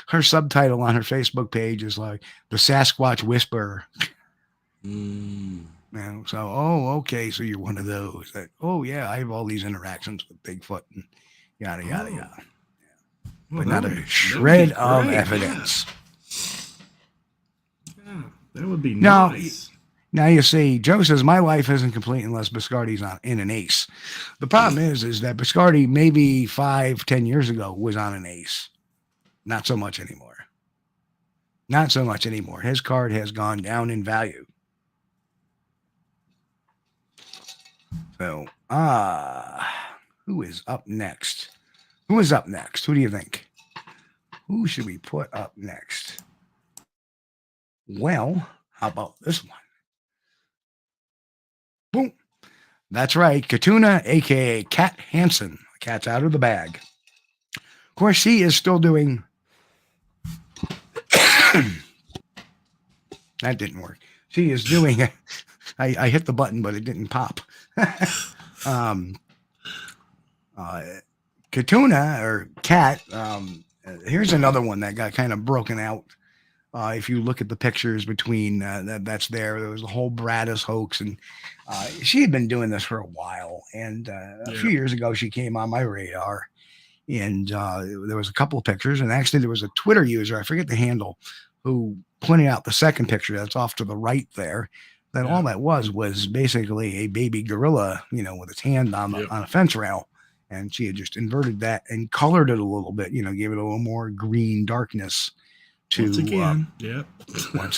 her subtitle on her Facebook page is like the Sasquatch Whisperer. Okay, so you're one of those that, I have all these interactions with Bigfoot and yada yada yada. But not a shred of evidence. Yeah, that would be nice. Now you see, Joe says my life isn't complete unless Biscardi's in an ace. The problem is that Biscardi maybe 5-10 years ago was on an ace. Not so much anymore. Not so much anymore. His card has gone down in value. So, who is up next? Who is up next? Who do you think? Who should we put up next? Well, how about this one? Boom. That's right. Katuna, a.k.a. Kat Hansen. Cat's out of the bag. Of course, she is still doing... That didn't work. She is doing... I hit the button, but it didn't pop. Katuna, or Cat, here's another one that got kind of broken out. If you look at the pictures between that's there was the whole Bradis hoax, and she had been doing this for a while. And a few years ago, she came on my radar, and there was a couple of pictures. And actually, there was a Twitter user, I forget the handle, who pointed out the second picture that's off to the right there. That all that was basically a baby gorilla, with its hand on a fence rail. And she had just inverted that and colored it a little bit, gave it a little more green darkness. Once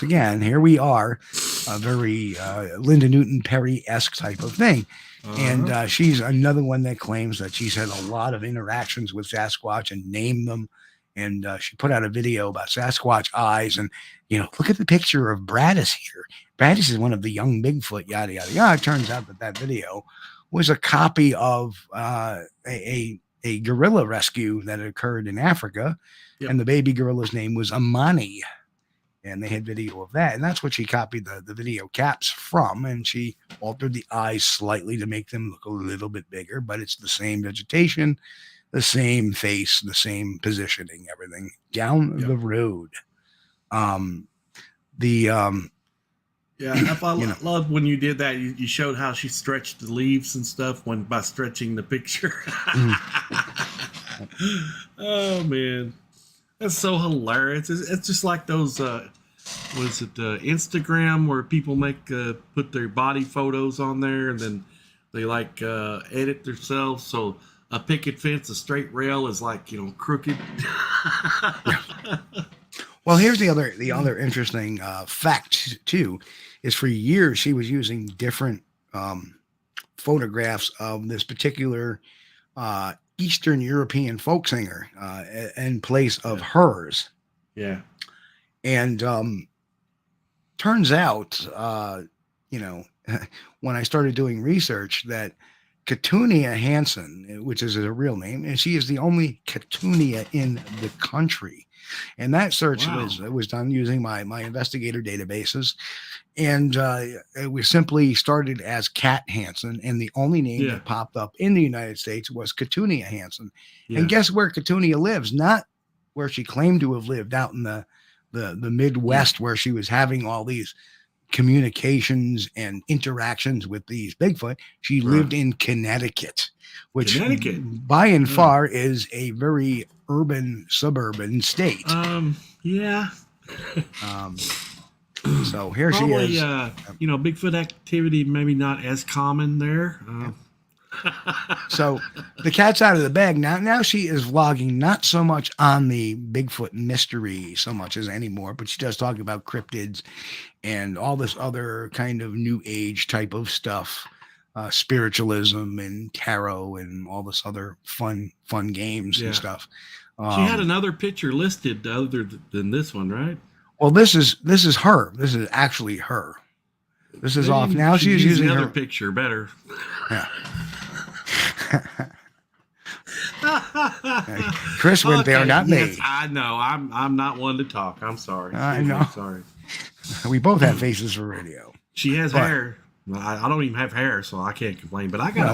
again, here we are, a very Linda Newton Perry-esque type of thing. And she's another one that claims that she's had a lot of interactions with Sasquatch and named them. And she put out a video about Sasquatch eyes. And, look at the picture of Bradis here. Bradis is one of the young Bigfoot, yada, yada, yada. It turns out that video was a copy of a gorilla rescue that occurred in Africa. Yep. And the baby gorilla's name was Amani. And they had video of that. And that's what she copied the video caps from. And she altered the eyes slightly to make them look a little bit bigger. But it's the same vegetation, the same face, the same positioning, everything down the road. I love when you did that. You showed how she stretched the leaves and stuff by stretching the picture. Oh man, that's so hilarious. It's just like those. Instagram where people put their body photos on there and then they edit themselves so a picket fence, a straight rail is crooked. Well, here's the other interesting fact too, is for years she was using different photographs of this particular Eastern European folk singer in place of hers. Yeah. And turns out, when I started doing research, that Katunia Hansen, which is a real name, and she is the only Katunia in the country. And that search was done using my investigator databases. And it was simply started as Cat Hansen. And the only name that popped up in the United States was Katunia Hansen. Yeah. And guess where Katunia lives? Not where she claimed to have lived, out in the Midwest, where she was having all these communications and interactions with these Bigfoot. She lived in Connecticut, which by and far is a very urban suburban state. So here she is. Bigfoot activity maybe not as common there. So the cat's out of the bag now. Now she is vlogging not so much on the Bigfoot mystery so much as anymore, but she does talk about cryptids and all this other kind of new age type of stuff, spiritualism and tarot and all this other fun games and stuff. She had another picture listed other than this one, right? Well, this is her. This is actually her. This is off now. She's using the other her picture better. Yeah. Chris went there, not me. Yes, I know. I'm not one to talk. I'm sorry. I know. I'm sorry. We both have faces for radio. She has hair. I don't even have hair, so I can't complain. But I got.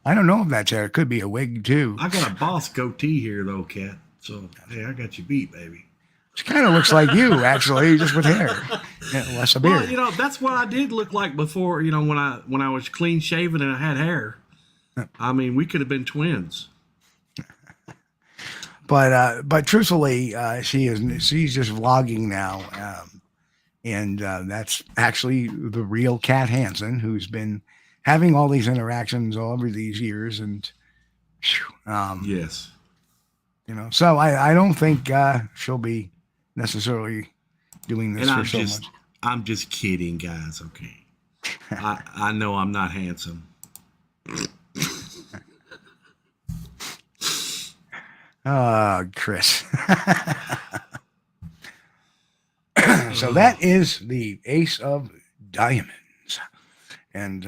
I don't know if that's hair. It could be a wig too. I got a boss goatee here, though, Kat. So hey, I got you beat, baby. She kind of looks like you, actually, just with hair, less a beard. Well, that's what I did look like before. When I was clean shaven and I had hair. I mean, we could have been twins. But truthfully, she's just vlogging now, and that's actually the real Cat Hansen, who's been having all these interactions all over these years, and yes, so I don't think she'll be necessarily doing this for so much. I'm just kidding, guys. Okay, I know I'm not handsome. Chris. So that is the Ace of Diamonds. And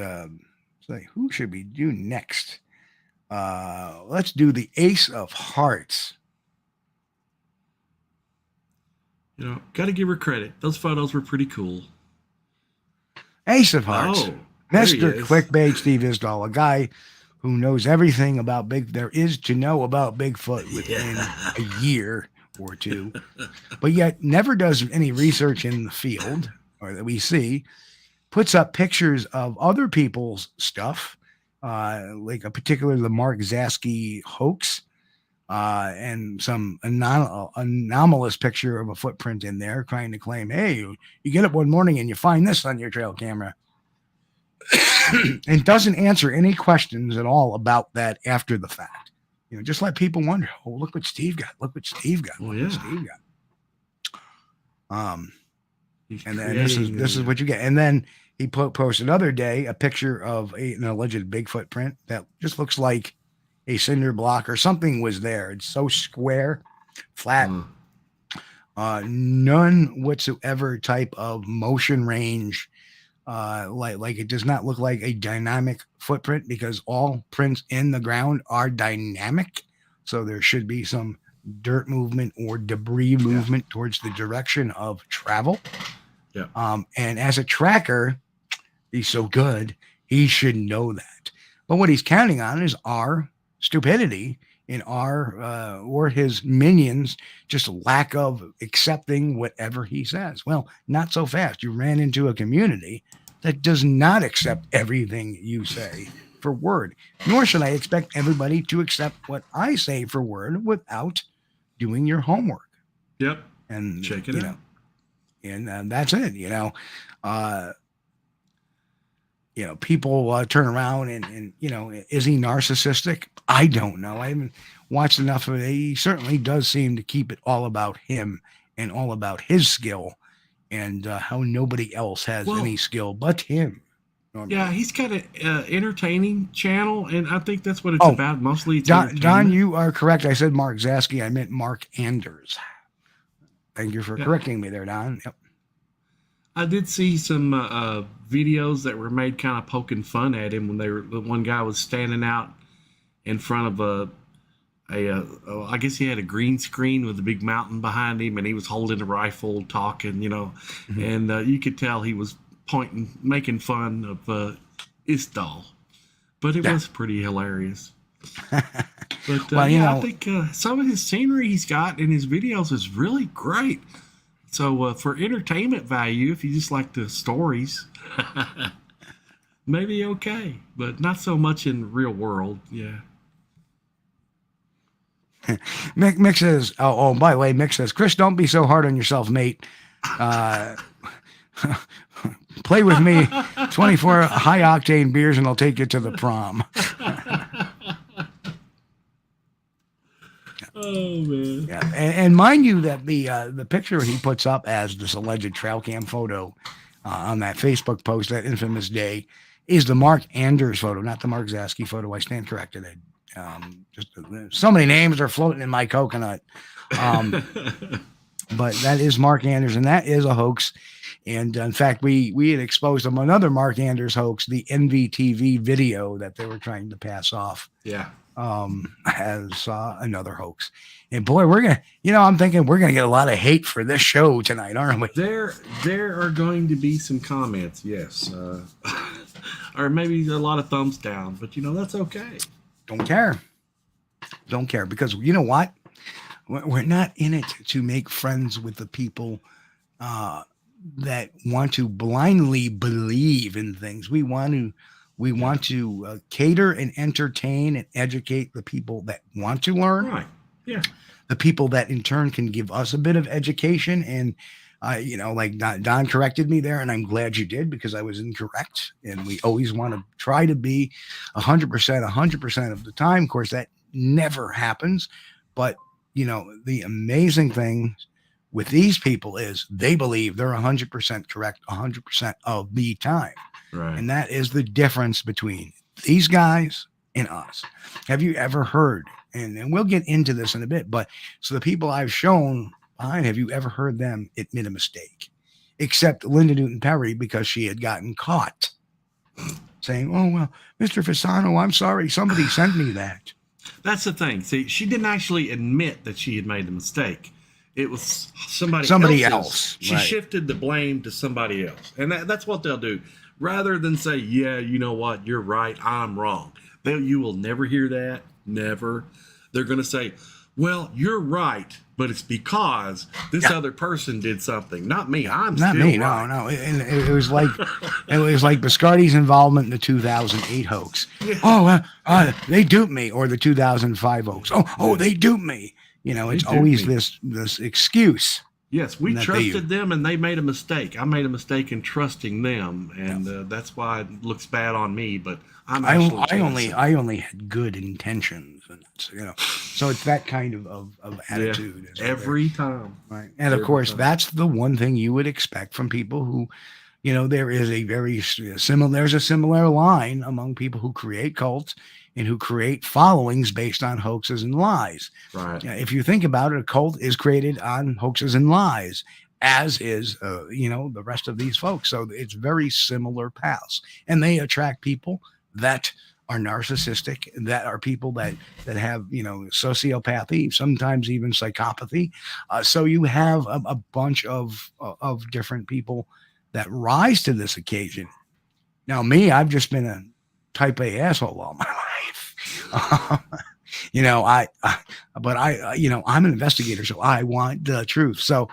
So who should we do next? Let's do the Ace of Hearts. You know, got to give her credit. Those photos were pretty cool. Ace of Hearts. Oh, there he Mr. is. Clickbait Steve Isdall, a guy who knows everything about there is to know about Bigfoot within a year or two, but yet never does any research in the field, or that we see, puts up pictures of other people's stuff, like the Mark Zasky hoax, and some anomalous picture of a footprint in there trying to claim, hey, you get up one morning and you find this on your trail camera. And doesn't answer any questions at all about that after the fact. You know, just let people wonder, oh, look what Steve got. Look what Steve got. Oh, Look yeah. what Steve got. And then this is what you get. And then he posted another day a picture of an alleged Bigfoot print that just looks like a cinder block or something was there. It's so square, flat, none whatsoever type of motion range. Like it does not look like a dynamic footprint, because all prints in the ground are dynamic. So there should be some dirt movement or debris movement towards the direction of travel. Yeah. And as a tracker, he's so good, he should know that. But what he's counting on is our stupidity in our or his minions just lack of accepting whatever he says. Well, not so fast. You ran into a community that does not accept everything you say for word, nor should I expect everybody to accept what I say for word without doing your homework. Yep. And check it out. And that's it. People turn around and is he narcissistic? I don't know. I haven't watched enough of it. He certainly does seem to keep it all about him and all about his skill, and how nobody else has any skill but him. Normally. Yeah, he's got an entertaining channel, and I think that's what it's about. Mostly it's Don, you are correct. I said Mark Zasky. I meant Mark Anders. Thank you for correcting me there, Don. Yep. I did see some videos that were made kind of poking fun at him when the one guy was standing out in front of I guess he had a green screen with a big mountain behind him, and he was holding a rifle, talking, and you could tell he was pointing, making fun of Isdall, but it was pretty hilarious. But I think some of his scenery he's got in his videos is really great. So for entertainment value, if you just like the stories, maybe okay, but not so much in real world. Yeah. Mick says, by the way, Mick says, Chris, don't be so hard on yourself, mate. Play with me, 24 high octane beers, and I'll take you to the prom. Oh man! Yeah, and mind you that the picture he puts up as this alleged trail cam photo on that Facebook post, that infamous day, is the Mark Anders photo, not the Mark Zasky photo. I stand corrected. Just so many names are floating in my coconut, but that is Mark Anders, and that is a hoax. And in fact, we had exposed them another Mark Anders hoax, the NVTV video that they were trying to pass off. Yeah. As another hoax. And boy, I'm thinking we're gonna get a lot of hate for this show tonight, aren't we? There are going to be some comments, yes, or maybe a lot of thumbs down, but that's okay. Don't care, because you know what? We're not in it to make friends with the people that want to blindly believe in things. We want to cater and entertain and educate the people that want to learn. Right. Yeah. The people that in turn can give us a bit of education. And, like Don corrected me there, and I'm glad you did, because I was incorrect. And we always want to try to be 100% of the time. Of course, that never happens. But, the amazing thing with these people is they believe they're 100% correct 100% of the time. Right. And that is the difference between these guys and us. Have you ever heard, and we'll get into this in a bit, but so the people I've shown behind, have you ever heard them admit a mistake? Except Linda Newton Perry, because she had gotten caught. saying, "Oh well, Mr. Fasano, I'm sorry, somebody sent me that." That's the thing. See, she didn't actually admit that she had made the mistake. It was somebody else. She shifted the blame to somebody else. And that's what they'll do. Rather than say, yeah, you know what, you're right, I'm wrong. You will never hear that. Never. They're going to say, well, you're right, but it's because this other person did something. Not me. I'm not still me. right. No. It was like Biscardi's involvement in the 2008 hoax. Yeah. Oh, they duped me, or the 2005 hoax. Oh, they duped me. You know, it's always this excuse. Yes, we trusted them, and they made a mistake. I made a mistake in trusting them, and that's why it looks bad on me. But I only had good intentions, and so it's that kind of attitude every time. Right, and of course, that's the one thing you would expect from people who, there is a very similar. There's a similar line among people who create cults and who create followings based on hoaxes and lies. Right. If you think about it, a cult is created on hoaxes and lies, as is, the rest of these folks. So it's very similar paths, and they attract people that are narcissistic, that are people that have, sociopathy, sometimes even psychopathy. So you have a bunch of different people that rise to this occasion. Now, me, I've just been a type A asshole all my life. I'm an investigator, so I want the truth. So,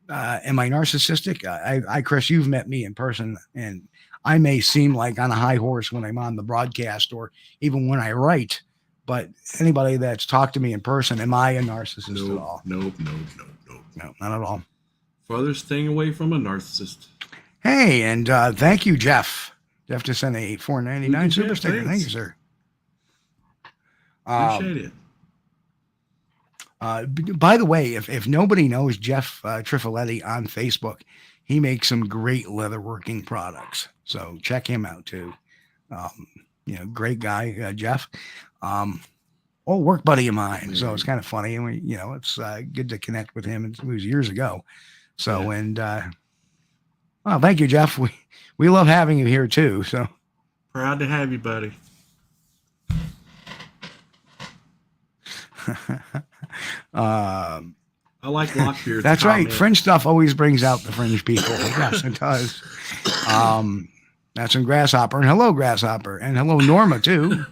am I narcissistic? Chris, you've met me in person, and I may seem like on a high horse when I'm on the broadcast or even when I write, but anybody that's talked to me in person, am I a narcissist at all? No, not at all. Farthest thing away from a narcissist. Hey, and thank you, Jeff. Jeff just sent a $4.99 super sticker. Thank you, sir. Appreciate it. By the way, if nobody knows Jeff Trifoletti on Facebook, he makes some great leatherworking products. So check him out too. Great guy, Jeff. Work buddy of mine. So it's kind of funny, and it's good to connect with him. It was years ago. So thank you, Jeff. We love having you here too. So proud to have you, buddy. I like Lockbeard's That's comment. right. Fringe stuff always brings out the fringe people. Yes, it does. That's in Grasshopper. And hello, Grasshopper. And hello, Norma, too.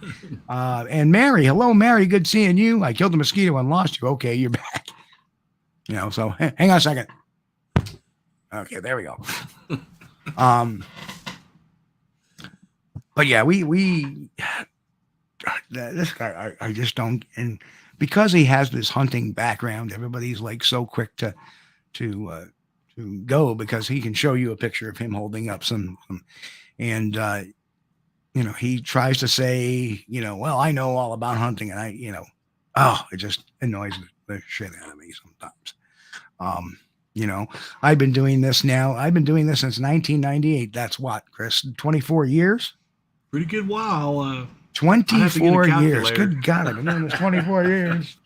And Mary. Hello, Mary. Good seeing you. I killed a mosquito and lost you. Okay, you're back. So hang on a second. Okay, there we go. But yeah, this guy, I just don't, and because he has this hunting background, everybody's like so quick to go, because he can show you a picture of him holding up some and he tries to say, well, I know all about hunting, and it just annoys the shit out of me sometimes. I've been doing this since 1998. That's what, Chris, 24 years? Pretty good while. 24 years. Good God, I've been doing this 24 years.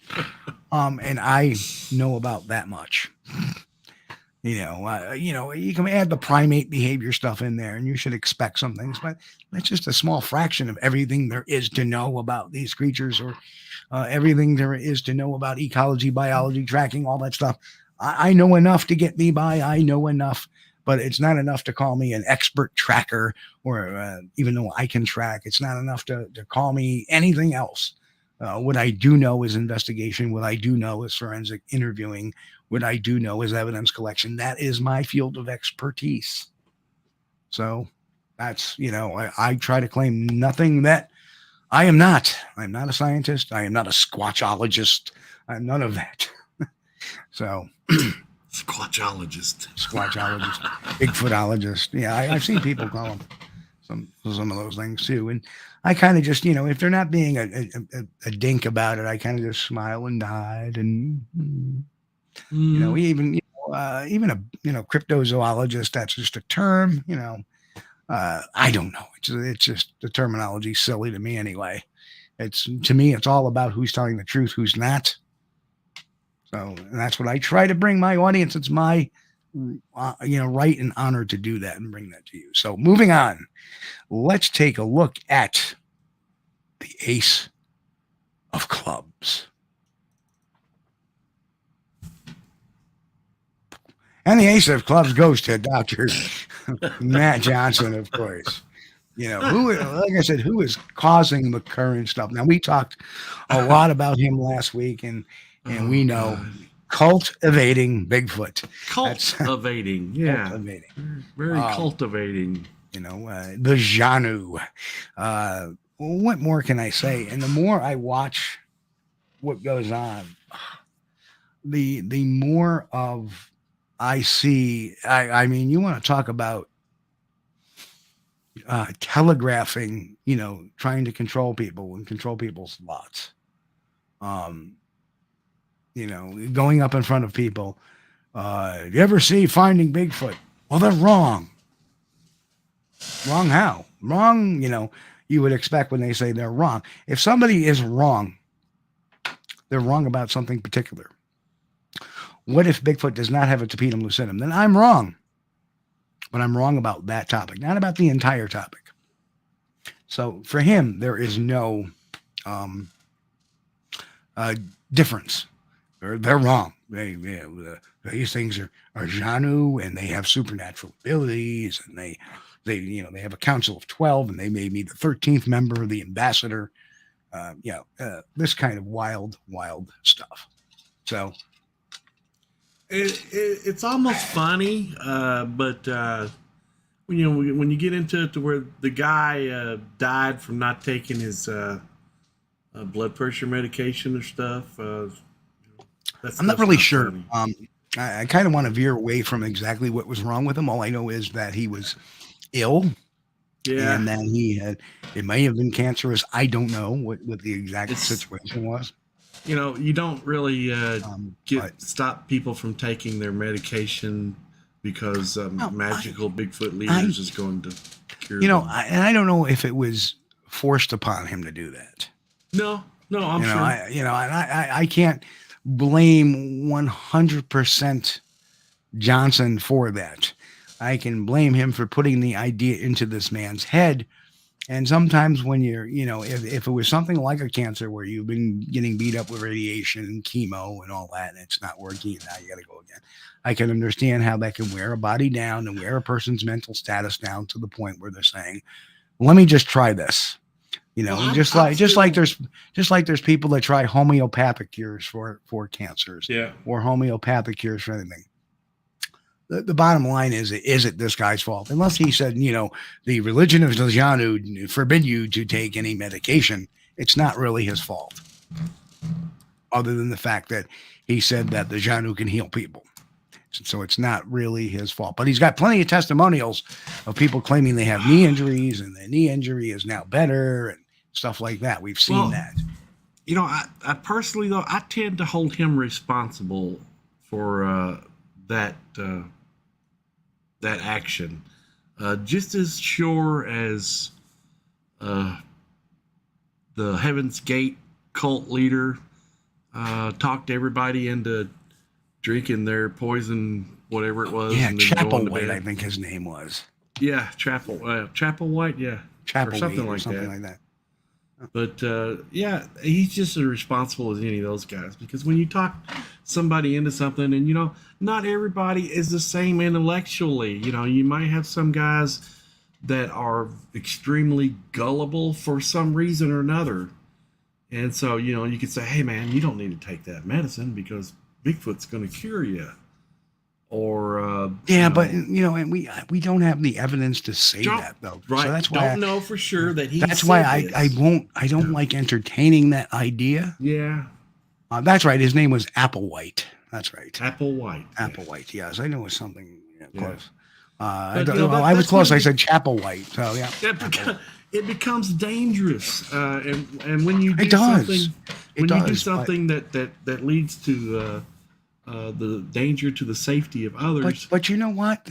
And I know about that much. You can add the primate behavior stuff in there, and you should expect some things, but that's just a small fraction of everything there is to know about these creatures, or everything there is to know about ecology, biology, tracking, all that stuff. I know enough to get me by. I know enough, but it's not enough to call me an expert tracker, or even though I can track, it's not enough to call me anything else. What I do know is investigation. What I do know is forensic interviewing. What I do know is evidence collection. That is my field of expertise. So that's, I try to claim nothing that I am not. I'm not a scientist. I am not a squatchologist. I'm none of that. So Squatchologist, Bigfootologist. Yeah, I've seen people call them some of those things too. And I kind of just, if they're not being a dink about it, I kind of just smile and nod. And even a cryptozoologist, that's just a term. I don't know. It's just the terminology silly to me anyway. To me, it's all about who's telling the truth, who's not. So, and that's what I try to bring my audience. It's my right and honored to do that and bring that to you. So moving on, let's take a look at the Ace of Clubs. And the Ace of Clubs goes to Dr. Matt Johnson, of course. Like I said, who is causing the current stuff? Now, we talked a lot about him last week, and we know cultivating Bigfoot. Cultivating, yeah. Cultivating. Very cultivating. The Janu. What more can I say? And the more I watch what goes on, the more of I see. I mean, you want to talk about telegraphing, trying to control people and control people's thoughts. Going up in front of people. You ever see Finding Bigfoot? Well, they're wrong. Wrong how? Wrong, you would expect when they say they're wrong. If somebody is wrong, they're wrong about something particular. What if Bigfoot does not have a tapetum lucidum? Then I'm wrong. But I'm wrong about that topic, not about the entire topic. So for him, there is no difference. They're wrong. These things are Janu, and they have supernatural abilities, and they have a council of 12, and they made me the 13th member of the ambassador. This kind of wild stuff. So it's almost funny, but when you get into it to where the guy died from not taking his blood pressure medication or stuff, I'm not really sure. I kind of want to veer away from exactly what was wrong with him. All I know is that he was ill. Yeah. And then it may have been cancerous. I don't know what the exact situation was. You don't really stop people from taking their medication because magical Bigfoot leaders is going to cure them. I don't know if it was forced upon him to do that. No, I'm sure. I can't blame 100% Johnson for that. I can blame him for putting the idea into this man's head. And sometimes when you're, if it was something like a cancer where you've been getting beat up with radiation and chemo and all that, and it's not working, and now you got to go again. I can understand how that can wear a body down and wear a person's mental status down to the point where they're saying, let me just try this. Just like there's people that try homeopathic cures for cancers, or homeopathic cures for anything. The bottom line is it this guy's fault? Unless he said, the religion of the Janu forbid you to take any medication, it's not really his fault. Other than the fact that he said that the Janu can heal people. So it's not really his fault. But he's got plenty of testimonials of people claiming they have knee injuries and the knee injury is now better and stuff like that. We've seen that. I personally, though, I tend to hold him responsible for that action, just as sure as the Heaven's Gate cult leader talked everybody into drinking their poison, whatever it was. Yeah, Chapel White, I think his name was. Yeah, Chapel White, yeah, Chapel or something like that. But he's just as responsible as any of those guys, because when you talk somebody into something, and not everybody is the same intellectually. You might have some guys that are extremely gullible for some reason or another, and so you could say, hey man, you don't need to take that medicine because Bigfoot's going to cure you. Or but and we don't have the evidence to say that though. Right. So that's why don't know for sure that he. That's why I don't like entertaining that idea. Yeah. That's right. His name was Applewhite. That's right. Applewhite. Applewhite. Yes, I know it was something close. But, I was close. I said Chapelwhite. So yeah. It becomes dangerous, and when you do something that leads to the danger to the safety of others. But you know what?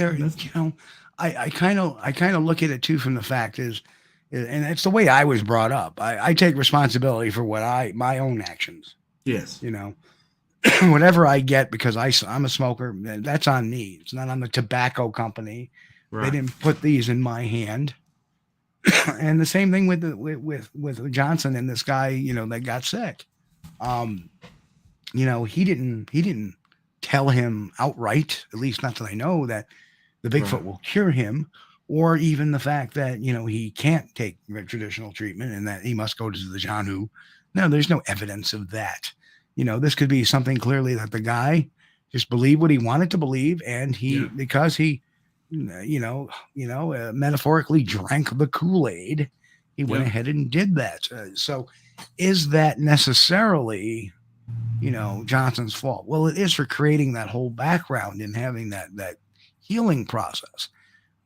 I kind of look at it too from the fact is, and it's the way I was brought up. I take responsibility for my own actions. Yes. whatever I get because I'm a smoker, that's on me. It's not on the tobacco company. Right. They didn't put these in my hand. And the same thing with Johnson and this guy, that got sick. He didn't tell him outright, at least not that I know, that the Bigfoot will cure him, or even the fact that, he can't take traditional treatment and that he must go to the Janu. No, there's no evidence of that. This could be something clearly that the guy just believed what he wanted to believe. And because he, metaphorically drank the Kool-Aid, he went ahead and did that. So is that necessarily, Johnson's fault? Well, it is for creating that whole background and having that healing process.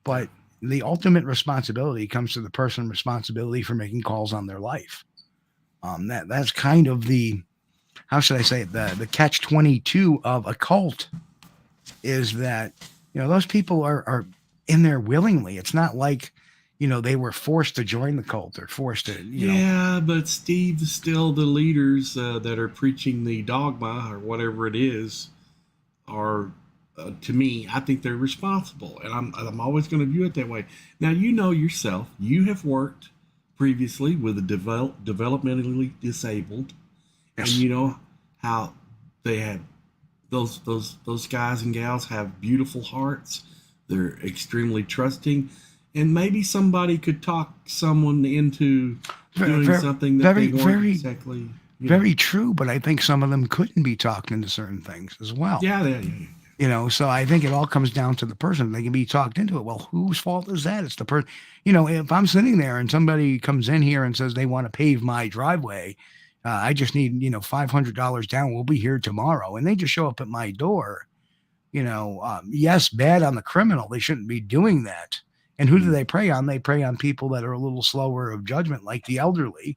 But the ultimate responsibility comes to the person responsibility for making calls on their life. That's kind of the, how should I say it, the catch-22 of a cult is that, those people are in there willingly. It's not like, they were forced to join the cult or forced to, Yeah, but Steve, still the leaders that are preaching the dogma or whatever it is are, to me, I think they're responsible. And I'm always going to view it that way. Now, yourself, you have worked previously with the developmentally disabled. Yes. And you know how they have those guys and gals have beautiful hearts. They're extremely trusting, and maybe somebody could talk someone into doing something that they weren't exactly. Very true, but I think some of them couldn't be talked into certain things as well. Yeah. So I think it all comes down to the person. They can be talked into it. Well, whose fault is that? It's the person. If I'm sitting there and somebody comes in here and says they want to pave my driveway, I just need, $500 down. We'll be here tomorrow. And they just show up at my door. Yes, bad on the criminal. They shouldn't be doing that. And who do they prey on? They prey on people that are a little slower of judgment, like the elderly.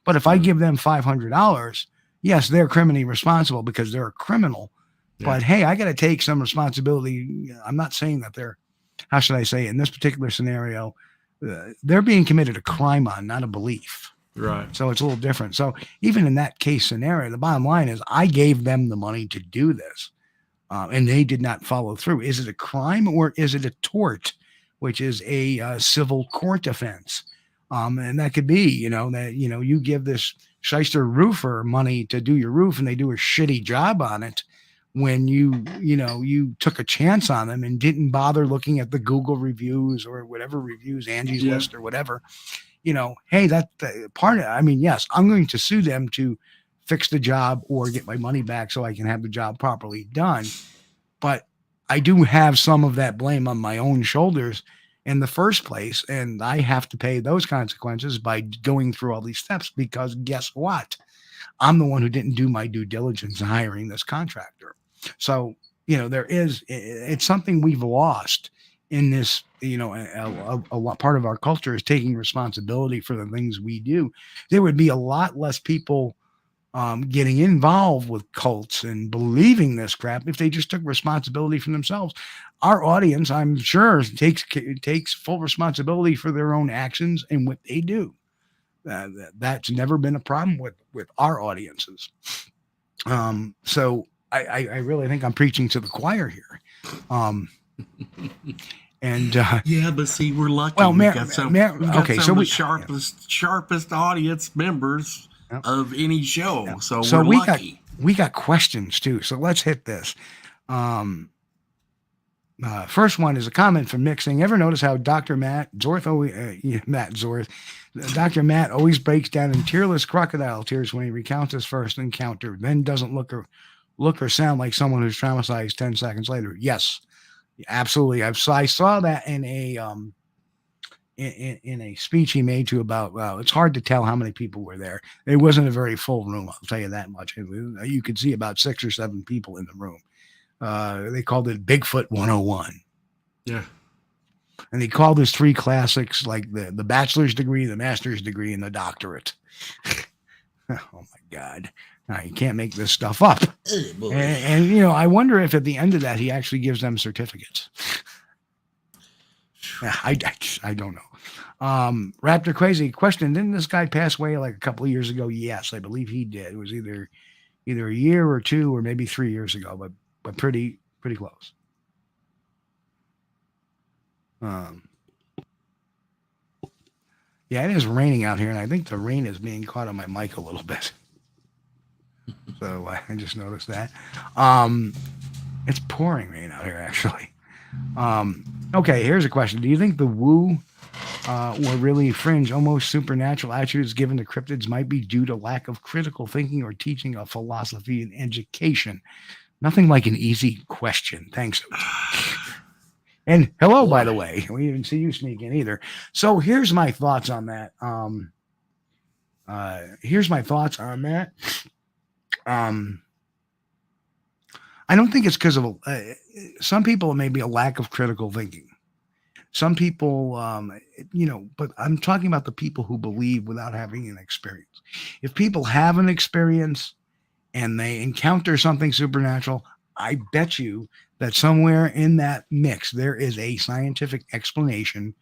But if I give them $500, yes, they're criminally responsible because they're a criminal. Yeah. But hey, I got to take some responsibility. I'm not saying that they're, how should I say, in this particular scenario, they're being committed a crime on, not a belief. Right. So it's a little different. So even in that case scenario, the bottom line is I gave them the money to do this, and they did not follow through. Is it a crime or is it a tort, which is a civil court offense? And that could be, that, you give this shyster roofer money to do your roof and they do a shitty job on it when you took a chance on them and didn't bother looking at the Google reviews or whatever reviews, Angie's List or whatever. Hey, that part of, yes, I'm going to sue them to fix the job or get my money back so I can have the job properly done. But I do have some of that blame on my own shoulders in the first place. And I have to pay those consequences by going through all these steps because guess what? I'm the one who didn't do my due diligence in hiring this contractor. So, it's something we've lost in this, a part of our culture is taking responsibility for the things we do. There would be a lot less people getting involved with cults and believing this crap if they just took responsibility for themselves. Our audience, I'm sure, takes full responsibility for their own actions and what they do. That's never been a problem with our audiences. So I really think I'm preaching to the choir here. And but see, we're lucky. Well, we got some of the sharpest audience members of any show. Yeah. So we're lucky. We got questions too. So let's hit this. First one is a comment from Mixing. Ever notice how Dr. Matt Zorth Dr. Matt always breaks down in tearless crocodile tears when he recounts his first encounter, then doesn't look or sound like someone who's traumatized 10 seconds later? Yes, absolutely. I saw that in a speech he made to about, it's hard to tell how many people were there. It wasn't a very full room, I'll tell you that much. You could see about 6 or 7 people in the room. They called it Bigfoot 101. Yeah. And he called his 3 classics like the bachelor's degree, the master's degree, and the doctorate. Oh my God. Now, you can't make this stuff up. And I wonder if at the end of that, he actually gives them certificates. I don't know. Raptor Crazy question. Didn't this guy pass away like a couple of years ago? Yes, I believe he did. It was either, either a year or two or maybe 3 years ago, but pretty close. Yeah, it is raining out here, and I think the rain is being caught on my mic a little bit. So I just noticed that. It's pouring rain out here, actually. Okay, here's a question. Do you think the woo or really fringe, almost supernatural attitudes given to cryptids might be due to lack of critical thinking or teaching of philosophy and education? Nothing like an easy question. Thanks. And hello, by the way. We didn't see you sneak in either. So here's my thoughts on that. I don't think it's because of some people it may be a lack of critical thinking. Some people, but I'm talking about the people who believe without having an experience. If people have an experience and they encounter something supernatural, I bet you that somewhere in that mix, there is a scientific explanation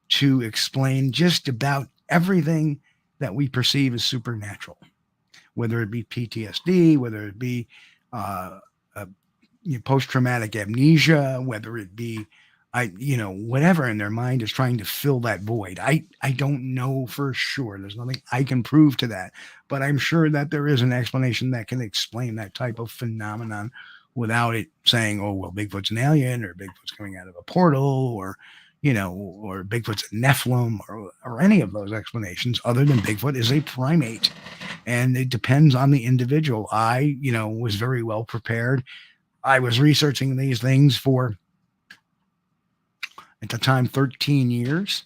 to explain just about everything that we perceive as supernatural, whether it be PTSD, whether it be post-traumatic amnesia, whether it be, whatever in their mind is trying to fill that void. I don't know for sure. There's nothing I can prove to that, but I'm sure that there is an explanation that can explain that type of phenomenon without it saying, oh, well, Bigfoot's an alien or Bigfoot's coming out of a portal or Bigfoot's a Nephilim or any of those explanations other than Bigfoot is a primate. And it depends on the individual. I, was very well prepared. I was researching these things for, at the time, 13 years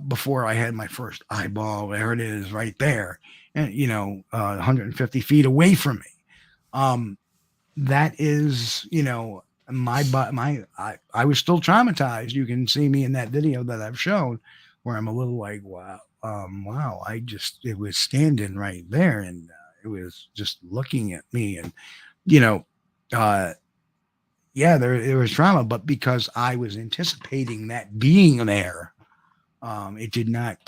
before I had my first eyeball. There it is right there. And, 150 feet away from me. That is, I was still traumatized. You can see me in that video that I've shown where I'm a little like, wow, it was standing right there and it was just looking at me and, there was trauma, but because I was anticipating that being there, it did not,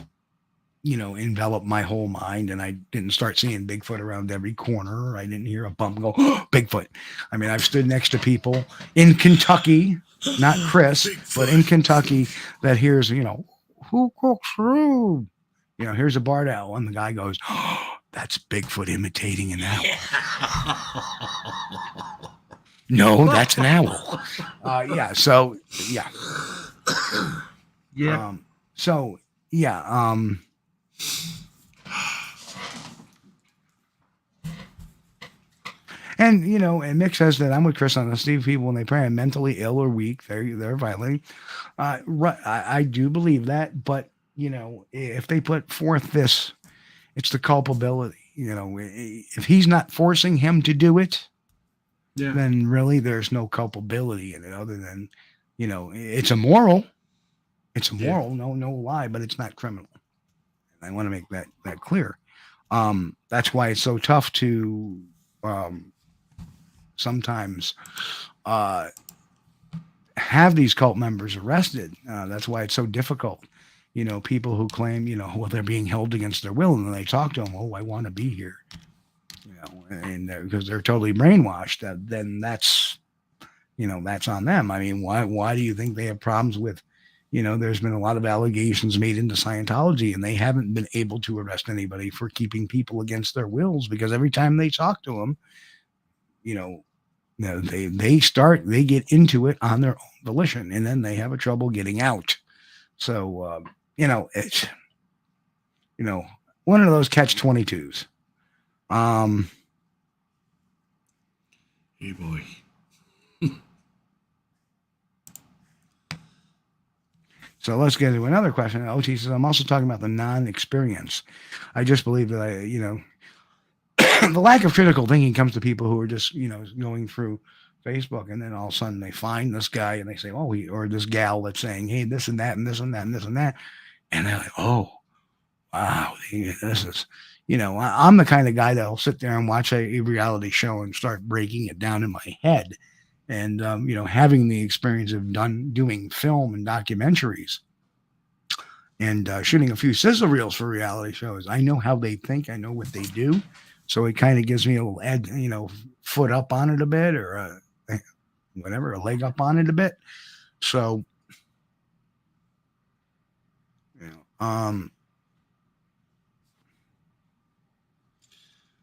envelop my whole mind, and I didn't start seeing Bigfoot around every corner. I didn't hear a bump go, oh, Bigfoot. I mean, I've stood next to people in Kentucky, not Chris, but in Kentucky that hears, who cooks food? Here's a barred owl, and the guy goes, oh, that's Bigfoot imitating an owl. No, that's an owl. Yeah. And and Mick says that I'm with Chris on this. People when they pray are mentally ill or weak, they're violating. Right, I do believe that, but if they put forth this, it's the culpability. If he's not forcing him to do it, then really there's no culpability in it other than, it's immoral. It's immoral, no lie, but it's not criminal. And I want to make that clear. That's why it's so tough to sometimes have these cult members arrested. That's why it's so difficult. People who claim, they're being held against their will, and then they talk to them, oh, I want to be here. And because they're totally brainwashed, then that's on them. I mean, why do you think they have problems with, there's been a lot of allegations made into Scientology, and they haven't been able to arrest anybody for keeping people against their wills, because every time they talk to them, they get into it on their own volition, and then they have a trouble getting out. So, it's, one of those catch-22s. Hey boy. So let's get to another question. OT says, I'm also talking about the non-experience. I just believe that the lack of critical thinking comes to people who are just, going through Facebook, and then all of a sudden they find this guy and they say, oh, or this gal that's saying, hey, this and that and this and that and this and that. And they're like, oh, wow, this is, I'm the kind of guy that'll sit there and watch a reality show and start breaking it down in my head. And, having the experience of doing film and documentaries and shooting a few sizzle reels for reality shows. I know how they think. I know what they do. So it kind of gives me a little foot up on it a bit, or whatever, a leg up on it a bit. So,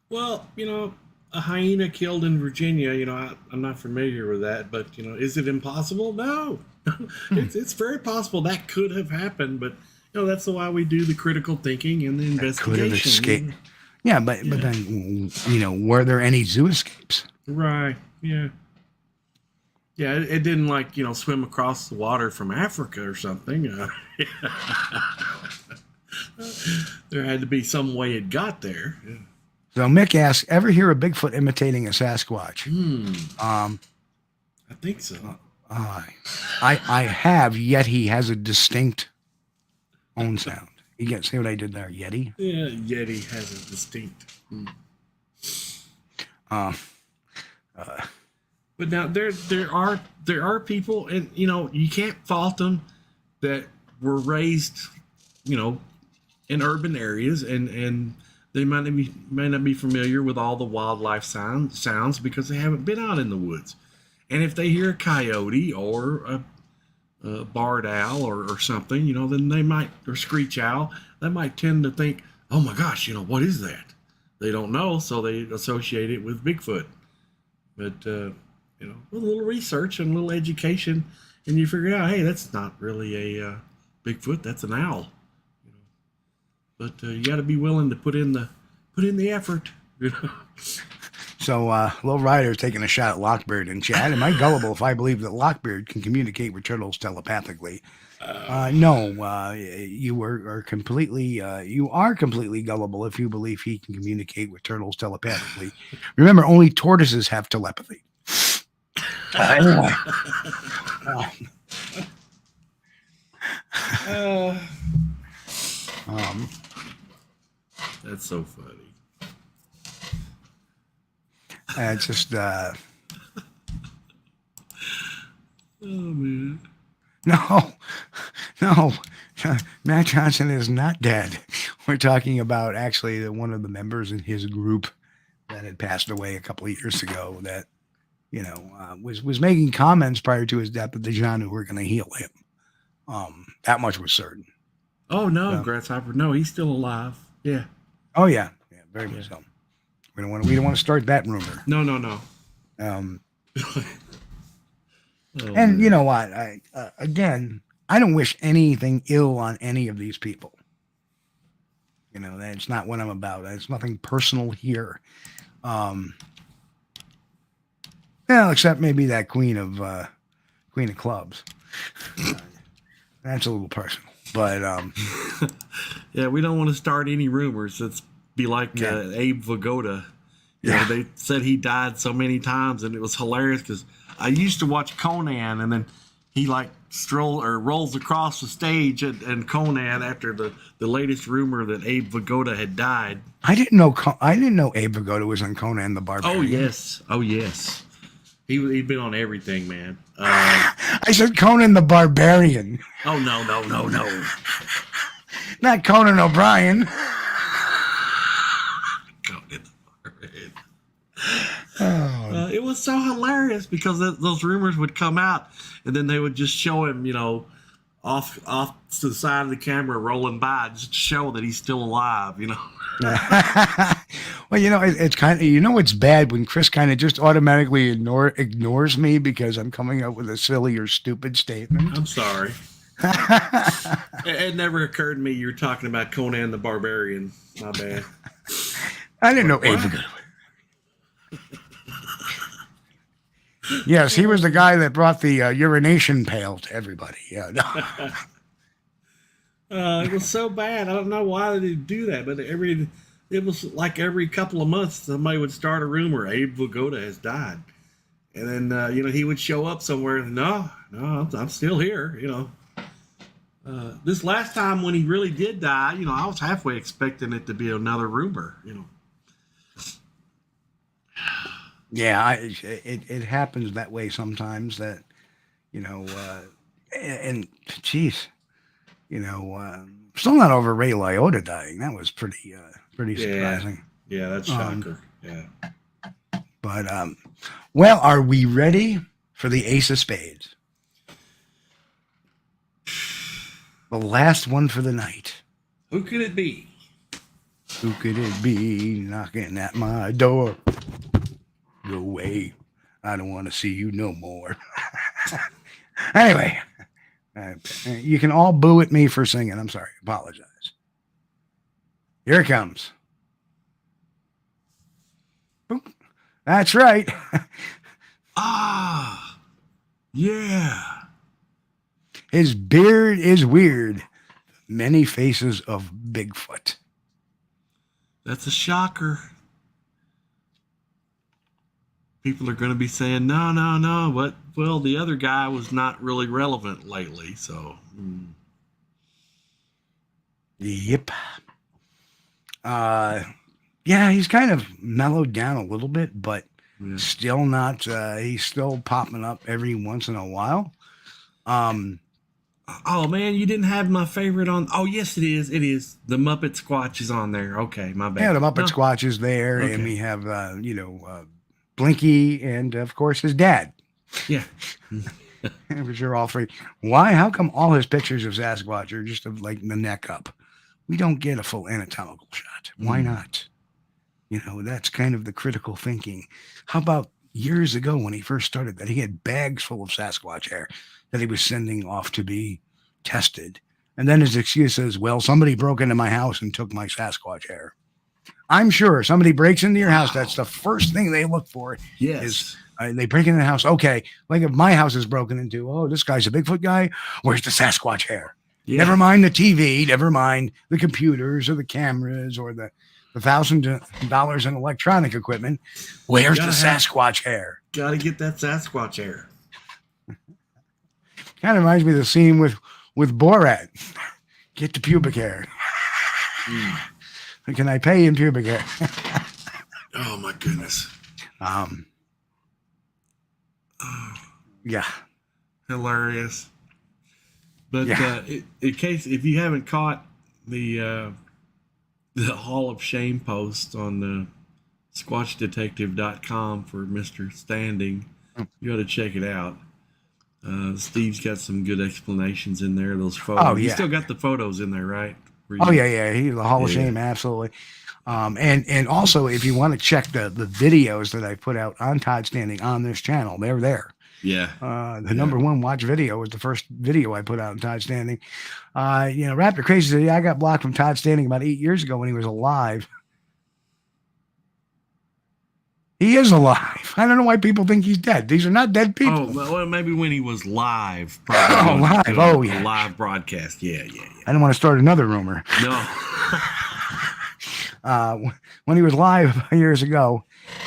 well, a hyena killed in Virginia, I'm not familiar with that, but, is it impossible? No. It's very possible that could have happened, but, that's why we do the critical thinking and the investigation. Could have escaped. Yeah, but then, were there any zoo escapes? Right, yeah. Yeah, it didn't, swim across the water from Africa or something. There had to be some way it got there. Yeah. So Mick asks, ever hear a Bigfoot imitating a Sasquatch? I think so. I have, yet he has a distinct own sound. You get see what I did there, Yeti? Yeah, Yeti has a distinct. But now there are people, and you can't fault them, that were raised, in urban areas, and they might not be familiar with all the wildlife sounds because they haven't been out in the woods. And if they hear a coyote or a barred owl or something, then they might, or screech owl, they might tend to think, oh my gosh, what is that? They don't know, so they associate it with Bigfoot. But, with a little research and a little education, and you figure out, hey, that's not really a Bigfoot, that's an owl. But you got to be willing to put in the effort. So, Low Rider's taking a shot at Lockbeard in chat. Am I gullible if I believe that Lockbeard can communicate with turtles telepathically? No, you are completely gullible if you believe he can communicate with turtles telepathically. Remember, only tortoises have telepathy. Anyway. That's so funny. It's just oh man. No, Matt Johnson is not dead. We're talking about actually one of the members in his group that had passed away a couple of years ago that, was making comments prior to his death that the Janu were going to heal him. That much was certain. Oh no, Grasshopper. No, he's still alive. Yeah. Oh yeah. Yeah, very much so. We don't want to start that rumor. No. And you know what? Again, I don't wish anything ill on any of these people. That's not what I'm about. There's nothing personal here. Except maybe that Queen of Clubs. That's a little personal, but yeah, we don't want to start any rumors. It's be like Abe Vigoda. They said he died so many times, and it was hilarious because I used to watch Conan, and then he rolls across the stage and Conan after the latest rumor that Abe Vigoda had died. I didn't know Abe Vigoda was on Conan the Barbarian. Oh yes. He'd been on everything, man. I said Conan the Barbarian. Oh no. Not Conan O'Brien. It was so hilarious because those rumors would come out, and then they would just show him, off to the side of the camera rolling by, just to show that he's still alive. Well, it's kind of, it's bad when Chris kind of just automatically ignores me because I'm coming up with a silly or stupid statement. I'm sorry. It never occurred to me you were talking about Conan the Barbarian. My bad. I didn't know Abe. Yes, he was the guy that brought the urination pail to everybody. Yeah. It was so bad. I don't know why they do that, but it was like every couple of months somebody would start a rumor Abe Vigoda has died, and then he would show up somewhere. And, no, I'm still here. This last time when he really did die, I was halfway expecting it to be another rumor. Yeah, it happens that way sometimes. That and geez, still not over Ray Liotta dying. That was pretty surprising. Yeah, that's shocker. Yeah. But well, are we ready for the Ace of Spades? The last one for the night. Who could it be? Who could it be knocking at my door? Go away. I don't want to see you no more. Anyway, you can all boo at me for singing. I'm sorry. Apologize. Here it comes. Boop. That's right. Ah, yeah. His beard is weird. Many faces of Bigfoot. That's a shocker. People are going to be saying, no. But, well, the other guy was not really relevant lately, so. Yep. Yeah, he's kind of mellowed down a little bit, but still not, he's still popping up every once in a while. Oh, man, you didn't have my favorite on. Oh, yes, it is. It is. The Muppet Squatch is on there. Okay, my bad. Yeah, the Muppet Squatch is there, Okay. and we have, Blinky and, of course, his dad. Yeah. For sure, all three. Why? How come all his pictures of Sasquatch are just of, like, the neck up? We don't get a full anatomical shot. Why not? That's kind of the critical thinking. How about years ago when he first started that, he had bags full of Sasquatch hair that he was sending off to be tested. And then his excuse is, well, somebody broke into my house and took my Sasquatch hair. I'm sure somebody breaks into your house. That's the first thing they look for. Yes. Is they break into the house. Okay. Like if my house is broken into, oh, this guy's a Bigfoot guy. Where's the Sasquatch hair? Yeah. Never mind the TV. Never mind the computers or the cameras or the $1,000 in electronic equipment. Where's the Sasquatch hair? Gotta get that Sasquatch hair. Kind of reminds me of the scene with Borat. Get the pubic hair. Can I pay in pubic hair? Oh my goodness. Yeah. Hilarious. But Yeah. in case if you haven't caught the Hall of Shame post on the Squatchdetective.com for Mr. Standing, you ought to check it out. Steve's got some good explanations in there. Those photos. Oh, yeah. You still got the photos in there, right? Oh yeah. He's the Hall of Shame, absolutely. And also, if you want to check the videos that I put out on Todd Standing on this channel, they're there. Yeah. The number one watch video was the first video I put out on Todd Standing. Raptor Crazy said, I got blocked from Todd Standing about 8 years ago when he was alive. He is alive. I don't know why people think he's dead. These are not dead people. Oh, well, maybe when he was live. Oh, live. Oh, yeah. Live broadcast. Yeah. I don't want to start another rumor. No. When he was live years ago,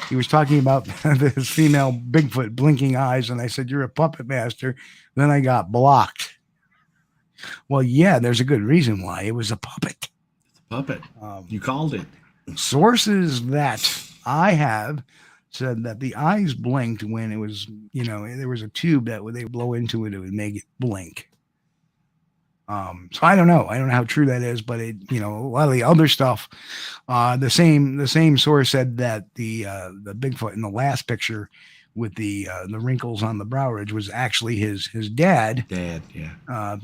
he was talking about this female Bigfoot blinking eyes, and I said, you're a puppet master. Then I got blocked. Well, yeah, there's a good reason why. It was a puppet. It's a puppet. You called it. Sources that I have said that the eyes blinked when it was, there was a tube that when they blow into it, it would make it blink. So I don't know. I don't know how true that is, but it, a lot of the other stuff, the same source said that the Bigfoot in the last picture with the wrinkles on the brow ridge was actually his dad. Yeah.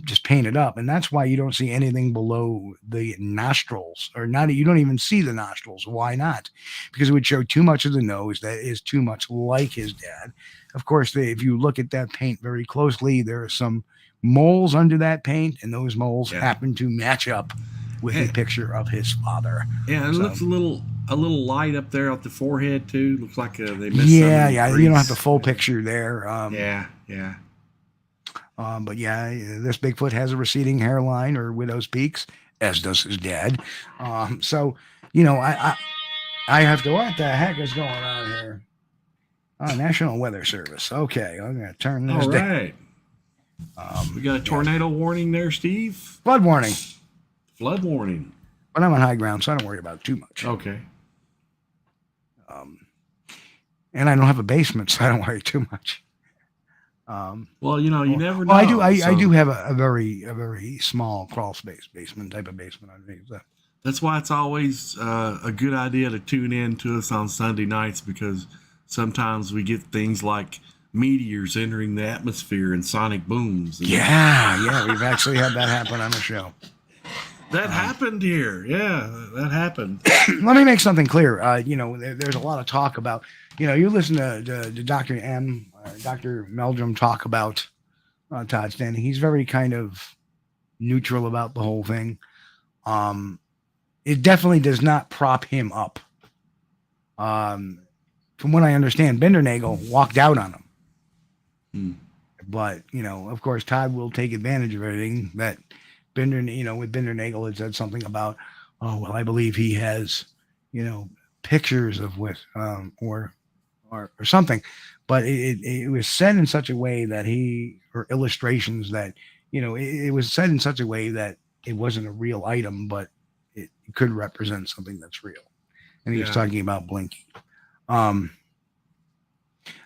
Just painted up, and that's why you don't see anything below the nostrils, or not. You don't even see the nostrils. Why not? Because it would show too much of the nose that is too much like his dad. Of course, if you look at that paint very closely, there are some moles under that paint, and those moles happen to match up with a picture of his father. Yeah, it looks a little light up there at the forehead too. Looks like they missed. Yeah. You don't have the full picture there. Yeah. But yeah, this Bigfoot has a receding hairline or widow's peaks, as does his dad. So I have to. What the heck is going on here? National Weather Service. Okay, I'm gonna turn this All down. right. We got a tornado warning there, Steve. Flood warning. Flood warning. But I'm on high ground, so I don't worry about it too much. Okay. And I don't have a basement, so I don't worry too much. Well, you never know. I do have a very small crawl space basement type of basement underneath that. That's why it's always a good idea to tune in to us on Sunday nights, because sometimes we get things like meteors entering the atmosphere and sonic booms. Yeah, we've actually had that happen on the show. That happened here. Yeah, that happened. Let me make something clear. There's a lot of talk about, you listen to Dr. Dr. Meldrum talk about Todd Stanley. He's very kind of neutral about the whole thing. It definitely does not prop him up. From what I understand, Bindernagel walked out on him. But, of course, Todd will take advantage of everything that with Bindernagel, it said something about, I believe he has, pictures of or something. But it was said in such a way that or illustrations that, it was said in such a way that it wasn't a real item, but it could represent something that's real. And he was talking about Blinky. And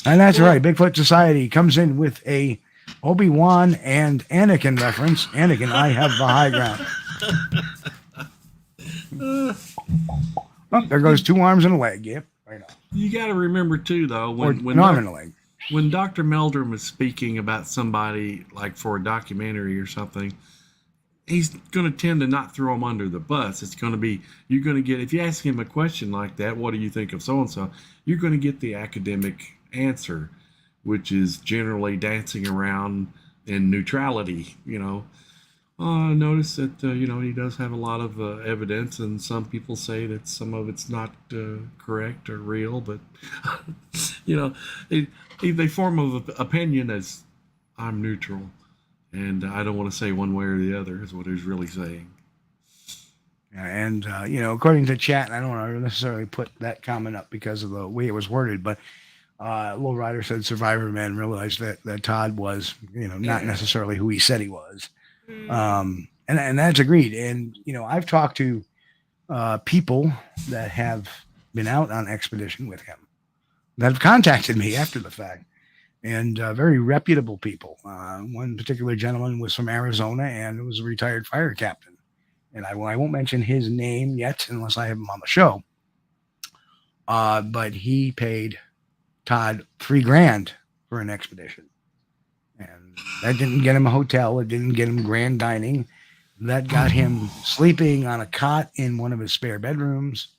that's right. Bigfoot Society comes in with a Obi-Wan and Anakin reference. Anakin, I have the high ground. There goes 2 arms and a leg. Yep, right on. You got to remember too, though, when arm and a leg. When Dr. Meldrum is speaking about somebody like for a documentary or something, he's going to tend to not throw them under the bus. It's going to be, you're going to get, if you ask him a question like that, what do you think of so-and-so? You're going to get the academic answer, which is generally dancing around in neutrality. I notice that, he does have a lot of evidence, and some people say that some of it's not correct or real, but, they form of opinion as I'm neutral, and I don't want to say one way or the other is what he's really saying. Yeah, and, according to chat, and I don't want to necessarily put that comment up because of the way it was worded, but Low Rider said Survivor Man realized that Todd was, not necessarily who he said he was. And that's agreed. And, I've talked to people that have been out on expedition with him that have contacted me after the fact, and very reputable people. One particular gentleman was from Arizona and was a retired fire captain. And I won't mention his name yet unless I have him on the show. But he paid Todd $3,000 for an expedition. And that didn't get him a hotel. It didn't get him grand dining. That got him sleeping on a cot in one of his spare bedrooms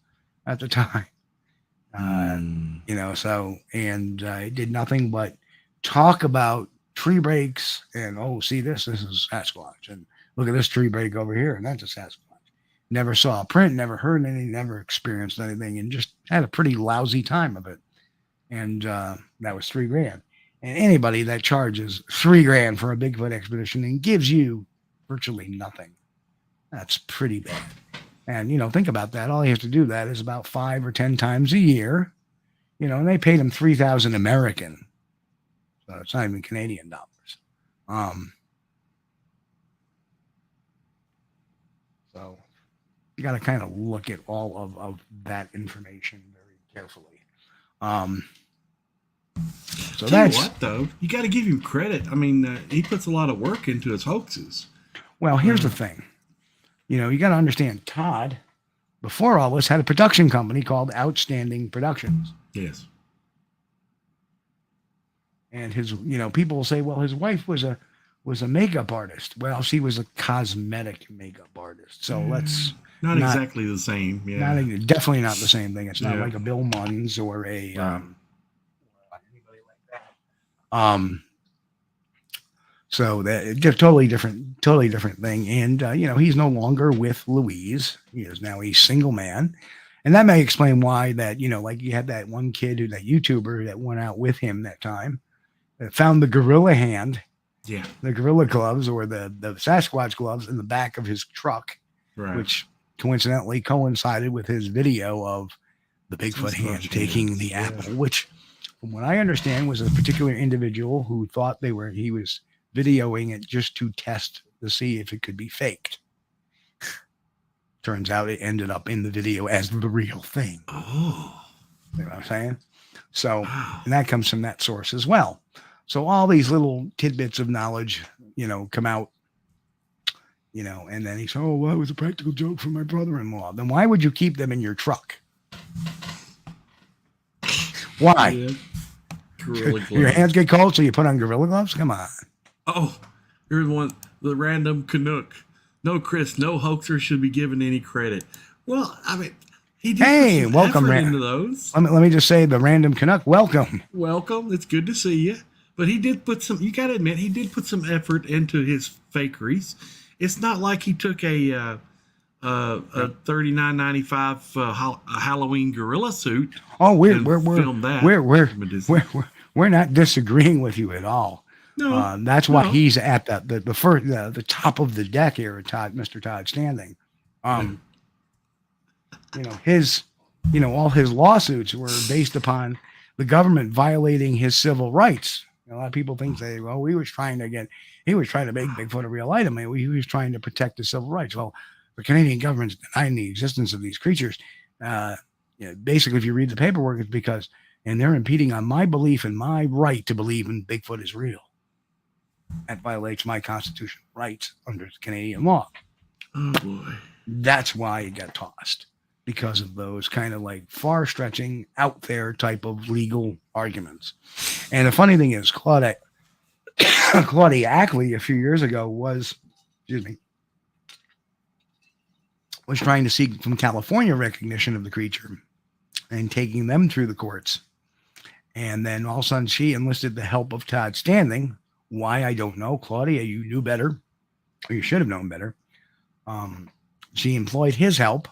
at the time. It did nothing but talk about tree breaks and, see this is Sasquatch. And look at this tree break over here. And that's a Sasquatch. Never saw a print, never heard anything, never experienced anything, and just had a pretty lousy time of it. And that was $3,000. And anybody that charges $3,000 for a Bigfoot expedition and gives you virtually nothing, that's pretty bad. And, think about that. All you have to do that is about 5 or 10 times a year, and they paid him $3,000 American. So it's not even Canadian dollars. So you got to kind of look at all of that information very carefully. So that's what, though, you got to give him credit. I mean, he puts a lot of work into his hoaxes. Well, here's the thing. You got to understand, Todd, before all this, had a production company called Outstanding Productions. Yes. And his, people will say, well, his wife was a makeup artist. Well, she was a cosmetic makeup artist. So let's not exactly the same. Yeah. Definitely not the same thing. It's not like a Bill Munns or a anybody like that. So that just totally different thing. And he's no longer with Louise. He is now a single man. And that may explain why that, like you had that one kid that YouTuber that went out with him that time that found the gorilla hand. Yeah. The gorilla gloves or the Sasquatch gloves in the back of his truck, right, which coincidentally coincided with his video of the Bigfoot hand taking the apple, which from what I understand was a particular individual who thought he was videoing it just to test to see if it could be faked. Turns out it ended up in the video as the real thing. Oh. You know what I'm saying? So, and that comes from that source as well. So all these little tidbits of knowledge, come out, you know, and then he said, oh, well, it was a practical joke from my brother-in-law. Then why would you keep them in your truck? Why? Yeah. Gorilla Your gloves. hands get cold, so you put on gorilla gloves? Come on. Oh, here's one. The random Canuck. No, Chris, no hoaxer should be given any credit. Well, I mean, he did put some welcome, effort into those. Let me just say, the random Canuck, welcome. Welcome. It's good to see you. But he did put some, you got to admit, he did put some effort into his fakeries. It's not like he took a $39.95 Halloween gorilla suit. Oh, we're not disagreeing with you at all. No, that's why he's at the top of the deck here, Mr. Todd Standing. All his lawsuits were based upon the government violating his civil rights. A lot of people think he was trying to make Bigfoot a real item. He was trying to protect his civil rights. Well, the Canadian government's denying the existence of these creatures. Basically, if you read the paperwork, it's because, and they're impeding on my belief and my right to believe in Bigfoot is real. That violates my constitutional rights under Canadian law. Oh boy. That's why it got tossed, because of those kind of like far-stretching, out there type of legal arguments. And the funny thing is, Claudia Ackley a few years ago was trying to seek from California recognition of the creature and taking them through the courts. And then all of a sudden she enlisted the help of Todd Standing. Why, I don't know. Claudia, you knew better, or you should have known better. She employed his help.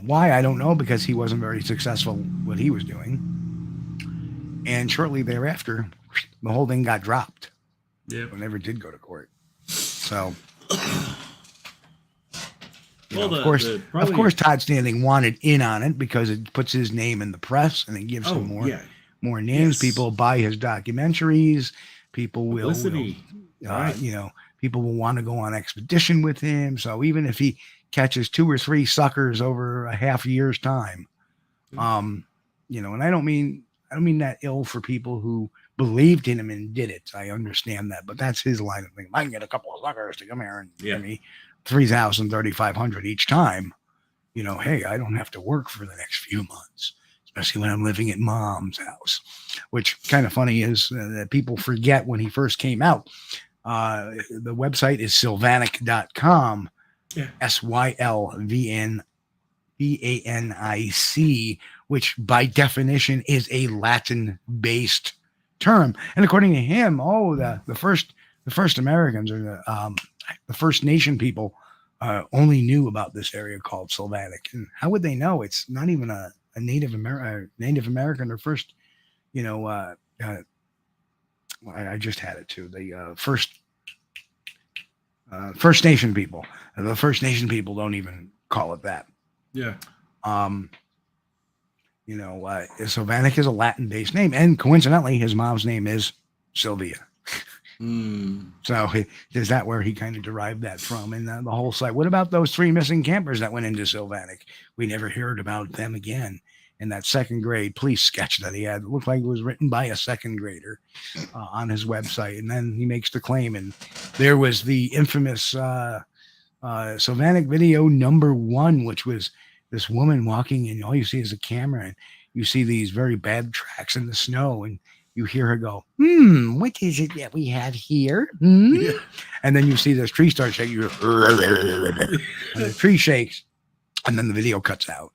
Why, I don't know, because he wasn't very successful what he was doing. And shortly thereafter, the whole thing got dropped. Yeah, it never did go to court. So, of course, Todd Standing wanted in on it because it puts his name in the press and it gives him more names. Yes. People buy his documentaries. People will, people will want to go on expedition with him. So even if he catches 2 or 3 suckers over a half year's time, and I don't mean that ill for people who believed in him and did it. I understand that, but that's his line of thing. I can get a couple of suckers to come here and give me $3,000, $3,500 each time. Hey, I don't have to work for the next few months, especially when I'm living at mom's house. Which kind of funny is that people forget when he first came out. The website is sylvanic.com. Yeah. SYLVANIC, which by definition is a Latin-based term. And according to him, the first Americans or the First Nation people only knew about this area called Sylvanic. And how would they know? It's not even a Native American or first, I just had it too. The First Nation people. The First Nation people don't even call it that. Yeah. Sylvanic is a Latin-based name, and coincidentally, his mom's name is Sylvia. So is that where he kind of derived that from? And the whole site. What about those 3 missing campers that went into Sylvanic? We never heard about them again. And that 2nd grade police sketch that he had, it looked like it was written by a 2nd grader on his website. And then he makes the claim, and there was the infamous Sylvanic video number 1, which was this woman walking, and all you see is a camera, and you see these very bad tracks in the snow, and you hear her go, what is it that we have here? Yeah. And then you see this tree start shaking. And the tree shakes, and then the video cuts out.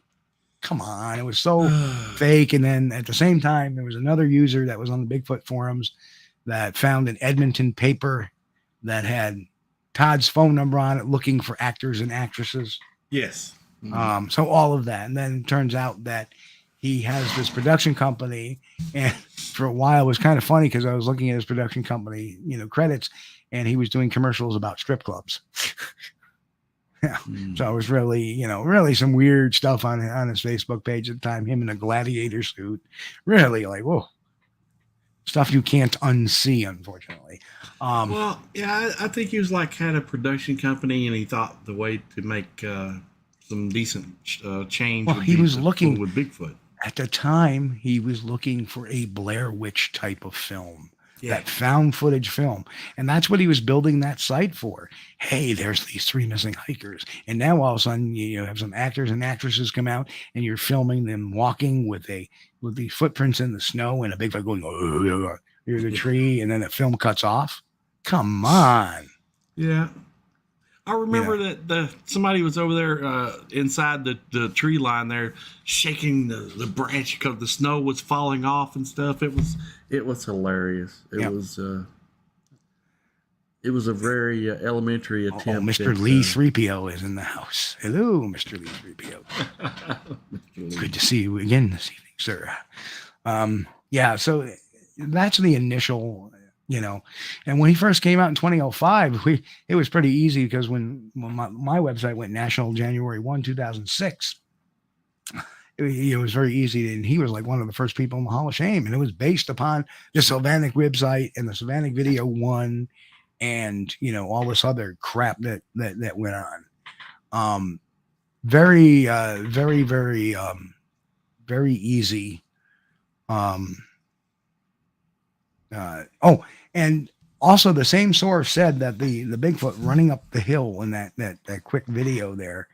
Come on, it was so fake. And then at the same time, there was another user that was on the Bigfoot forums that found an Edmonton paper that had Todd's phone number on it, looking for actors and actresses. Yes. Mm-hmm. So all of that. And then it turns out that he has this production company, and for a while it was kind of funny because I was looking at his production company, credits, and he was doing commercials about strip clubs. Yeah. So it was really, really some weird stuff on his Facebook page at the time, him in a gladiator suit, really like, whoa, stuff you can't unsee, unfortunately. I think he was had a production company, and he thought the way to make some decent change. Well, he was looking with Bigfoot. At the time, he was looking for a Blair Witch type of film. that found footage film. And that's what he was building that site for. Hey, there's these 3 missing hikers. And now all of a sudden you have some actors and actresses come out and you're filming them walking with the footprints in the snow and a Bigfoot going, oh, here's a tree, and then the film cuts off. Come on. Yeah. I remember that somebody was over there inside the tree line there shaking the branch because the snow was falling off and stuff. It was hilarious. It was a very elementary attempt. Oh, Mr. Lee 3PO is in the house. Hello, Mr. Lee 3PO. Good to see you again this evening, sir. So that's the initial, and when he first came out in 2005, it was pretty easy because when my website went national January 1, 2006, it was very easy. And he was like one of the first people in the Hall of Shame. And it was based upon the Sylvanic website and the Sylvanic Video 1 and, all this other crap that went on. Very, very, very, very easy. And also the same source said that the Bigfoot running up the hill in that quick video there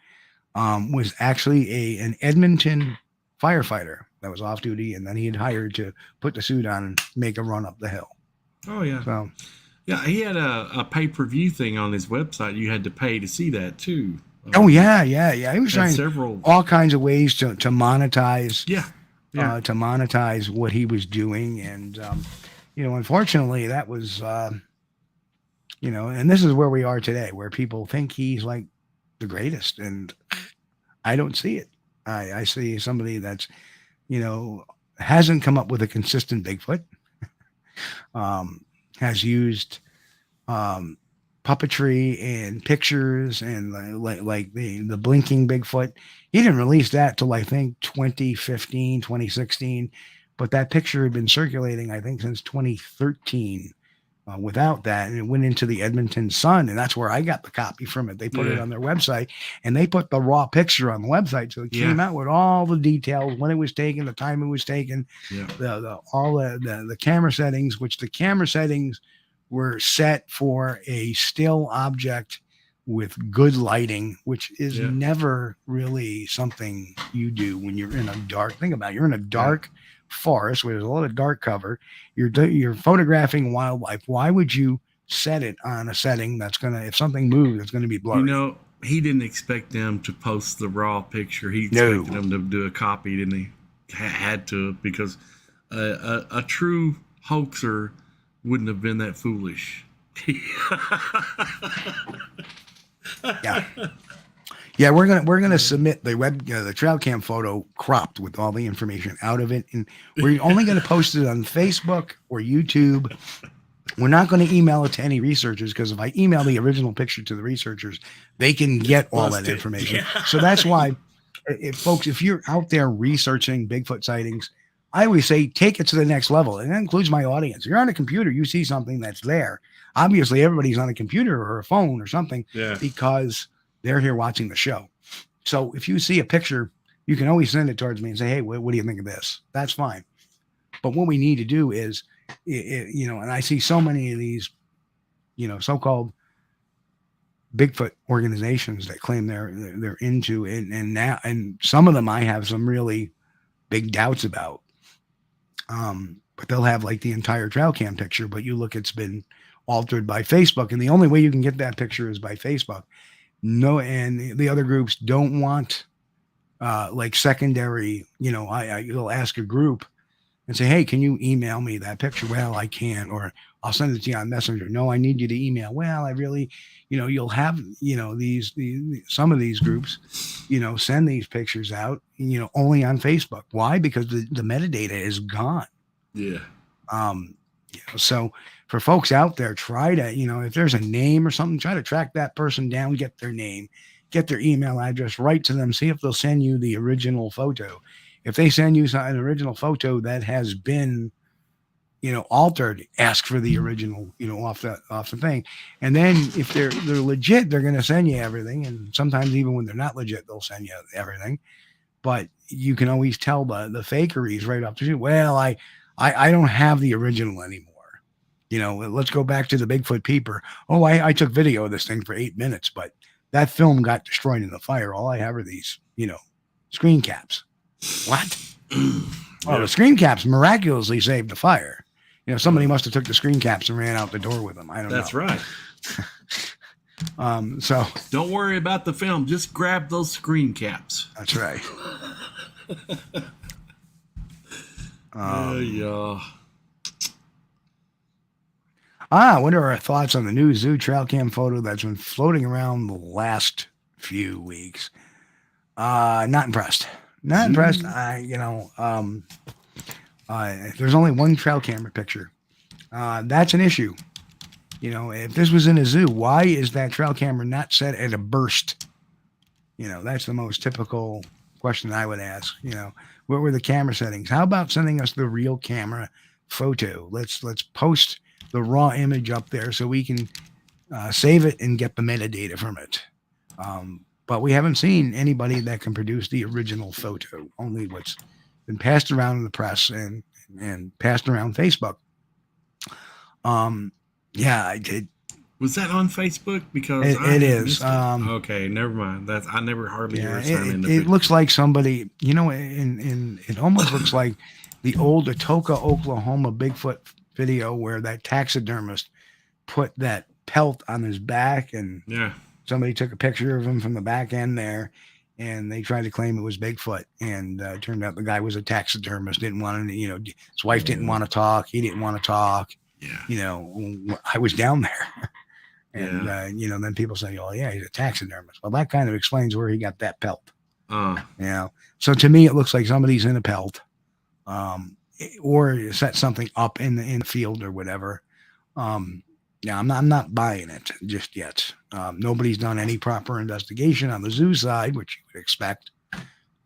was actually an Edmonton firefighter that was off duty, and then he had hired to put the suit on and make a run up the hill. Oh yeah. So yeah, he had a pay-per-view thing on his website. You had to pay to see that too. Oh yeah. He was trying all kinds of ways to monetize. Yeah. To monetize what he was doing, and unfortunately, that was, and this is where we are today, where people think he's like the greatest, and I don't see it. I see somebody that's, hasn't come up with a consistent Bigfoot, has used puppetry and pictures and like the blinking Bigfoot. He didn't release that till I think 2015, 2016. But that picture had been circulating, I think, since 2013 without that. And it went into the Edmonton Sun, and that's where I got the copy from it. They put it on their website, and they put the raw picture on the website. So it came out with all the details, when it was taken, the time it was taken, all the camera settings, which the camera settings were set for a still object with good lighting, which is never really something you do when you're in a dark, think about it, you're in a dark forest where there's a lot of dark cover, you're photographing wildlife. Why would you set it on a setting that's gonna, if something moves, it's gonna be blurry? He didn't expect them to post the raw picture. He expected them to do a copy, didn't he? Had to, because a true hoaxer wouldn't have been that foolish. Yeah, we're gonna submit the trail cam photo cropped with all the information out of it, and we're only gonna post it on Facebook or YouTube. We're not going to email it to any researchers, because if I email the original picture to the researchers, they can get all that information. Yeah. So that's why, folks, if you're out there researching Bigfoot sightings, I always say take it to the next level, and that includes my audience. You're on a computer, you see something that's there. Obviously, everybody's on a computer or a phone or something because they're here watching the show. So if you see a picture, you can always send it towards me and say, hey, what do you think of this? That's fine. But what we need to do is, and I see so many of these, so-called Bigfoot organizations that claim they're into it, and some of them I have some really big doubts about. But they'll have like the entire trail cam picture, but you look, it's been altered by Facebook, and the only way you can get that picture is by Facebook. No, and the other groups don't want like secondary. You'll ask a group and say, hey, can you email me that picture? Well, I can't, or I'll send it to you on Messenger. No, I need you to email. Well, I really, you'll have, these some of these groups, send these pictures out, only on Facebook. Why? Because the metadata is gone. Yeah. So for folks out there, try to, if there's a name or something, try to track that person down, get their name, get their email address, write to them, see if they'll send you the original photo. If they send you an original photo that has been, altered, ask for the original, off the thing. And then if they're legit, they're going to send you everything. And sometimes even when they're not legit, they'll send you everything. But you can always tell the fakeries right off the shoot. Well, I don't have the original anymore. let's go back to the Bigfoot peeper. Oh, I took video of this thing for 8 minutes, but that film got destroyed in the fire. All I have are these, screen caps. What? Well, the screen caps miraculously saved the fire. Somebody must have took the screen caps and ran out the door with them. I don't know. That's right. So don't worry about the film. Just grab those screen caps. That's right. Yeah. What are our thoughts on the new zoo trail cam photo that's been floating around the last few weeks? Not impressed. Not impressed. There's only one trail camera picture. That's an issue. If this was in a zoo, why is that trail camera not set at a burst? That's the most typical question I would ask. What were the camera settings? How about sending us the real camera photo? Let's post the raw image up there so we can save it and get the metadata from it. But we haven't seen anybody that can produce the original photo, only what's been passed around in the press and passed around Facebook. Yeah, I did. Was that on Facebook? Because it is. Okay, never mind. I never hardly ever sign into it looks like somebody, and it almost looks like the old Atoka, Oklahoma Bigfoot video where that taxidermist put that pelt on his back, and somebody took a picture of him from the back end there, and they tried to claim it was Bigfoot, and it turned out the guy was a taxidermist. Didn't want to, his wife didn't want to talk. He didn't want to talk. Yeah. I was down there. And, then people say, oh, yeah, he's a taxidermist. Well, that kind of explains where he got that pelt. So to me, it looks like somebody's in a pelt or set something up in the field or whatever. I'm not buying it just yet. Nobody's done any proper investigation on the zoo side, which you would expect.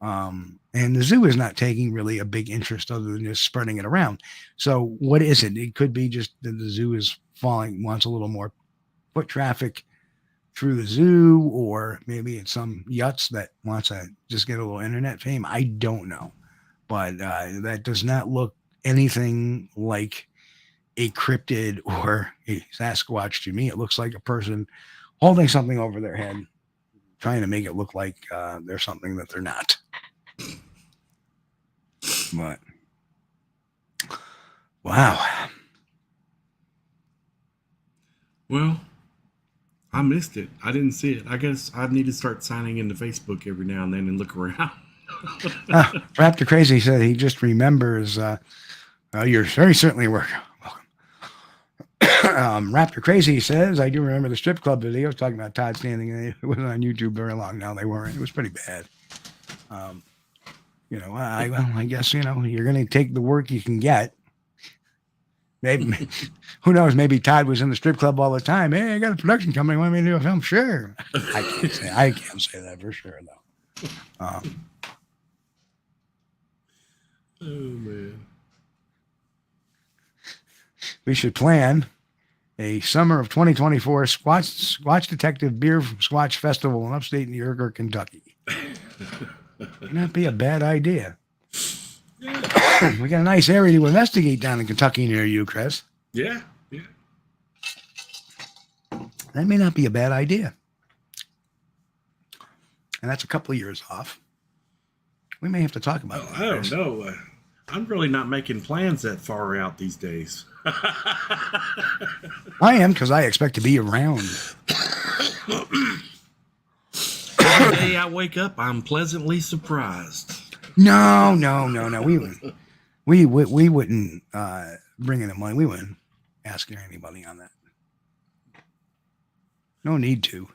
And the zoo is not taking really a big interest other than just spreading it around. So what is it? It could be just that the zoo is wants a little more foot traffic through the zoo, or maybe it's some yuts that wants to just get a little internet fame. I don't know, but that does not look anything like a cryptid or a Sasquatch to me. It looks like a person holding something over their head, trying to make it look like they're something that they're not. But wow. Well, I missed it. I didn't see it. I guess I need to start signing into Facebook every now and then and look around. Raptor Crazy said he just remembers. You're very certainly welcome. Raptor Crazy says, I do remember the strip club videos talking about Todd standing. It wasn't on YouTube very long now. They weren't. It was pretty bad. I guess, you're going to take the work you can get. Maybe, who knows? Maybe Todd was in the strip club all the time. Hey, I got a production company. Want me to do a film? Sure. I can't say that for sure, though. Oh, man. We should plan a summer of 2024 Squatch Detective Beer Squatch Festival in upstate New York or Kentucky. Would not be a bad idea. We got a nice area to investigate down in Kentucky near you, Chris. Yeah. That may not be a bad idea. And that's a couple of years off. We may have to talk about that. I don't know. I'm really not making plans that far out these days. I am, because I expect to be around. Every day I wake up, I'm pleasantly surprised. No. We wouldn't bring in the money. We wouldn't ask anybody on that. No need to.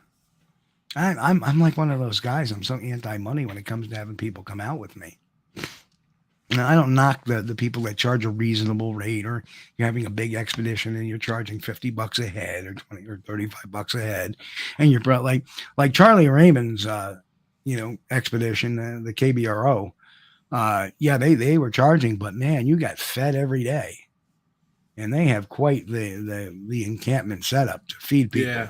I'm like one of those guys. I'm so anti-money when it comes to having people come out with me. And I don't knock the people that charge a reasonable rate, or you're having a big expedition and you're charging $50 a head or 20 or $35 a head, and you're like Charlie Raymond's expedition, the KBRO. They were charging, but man, you got fed every day, and they have quite the encampment setup to feed people. Yeah.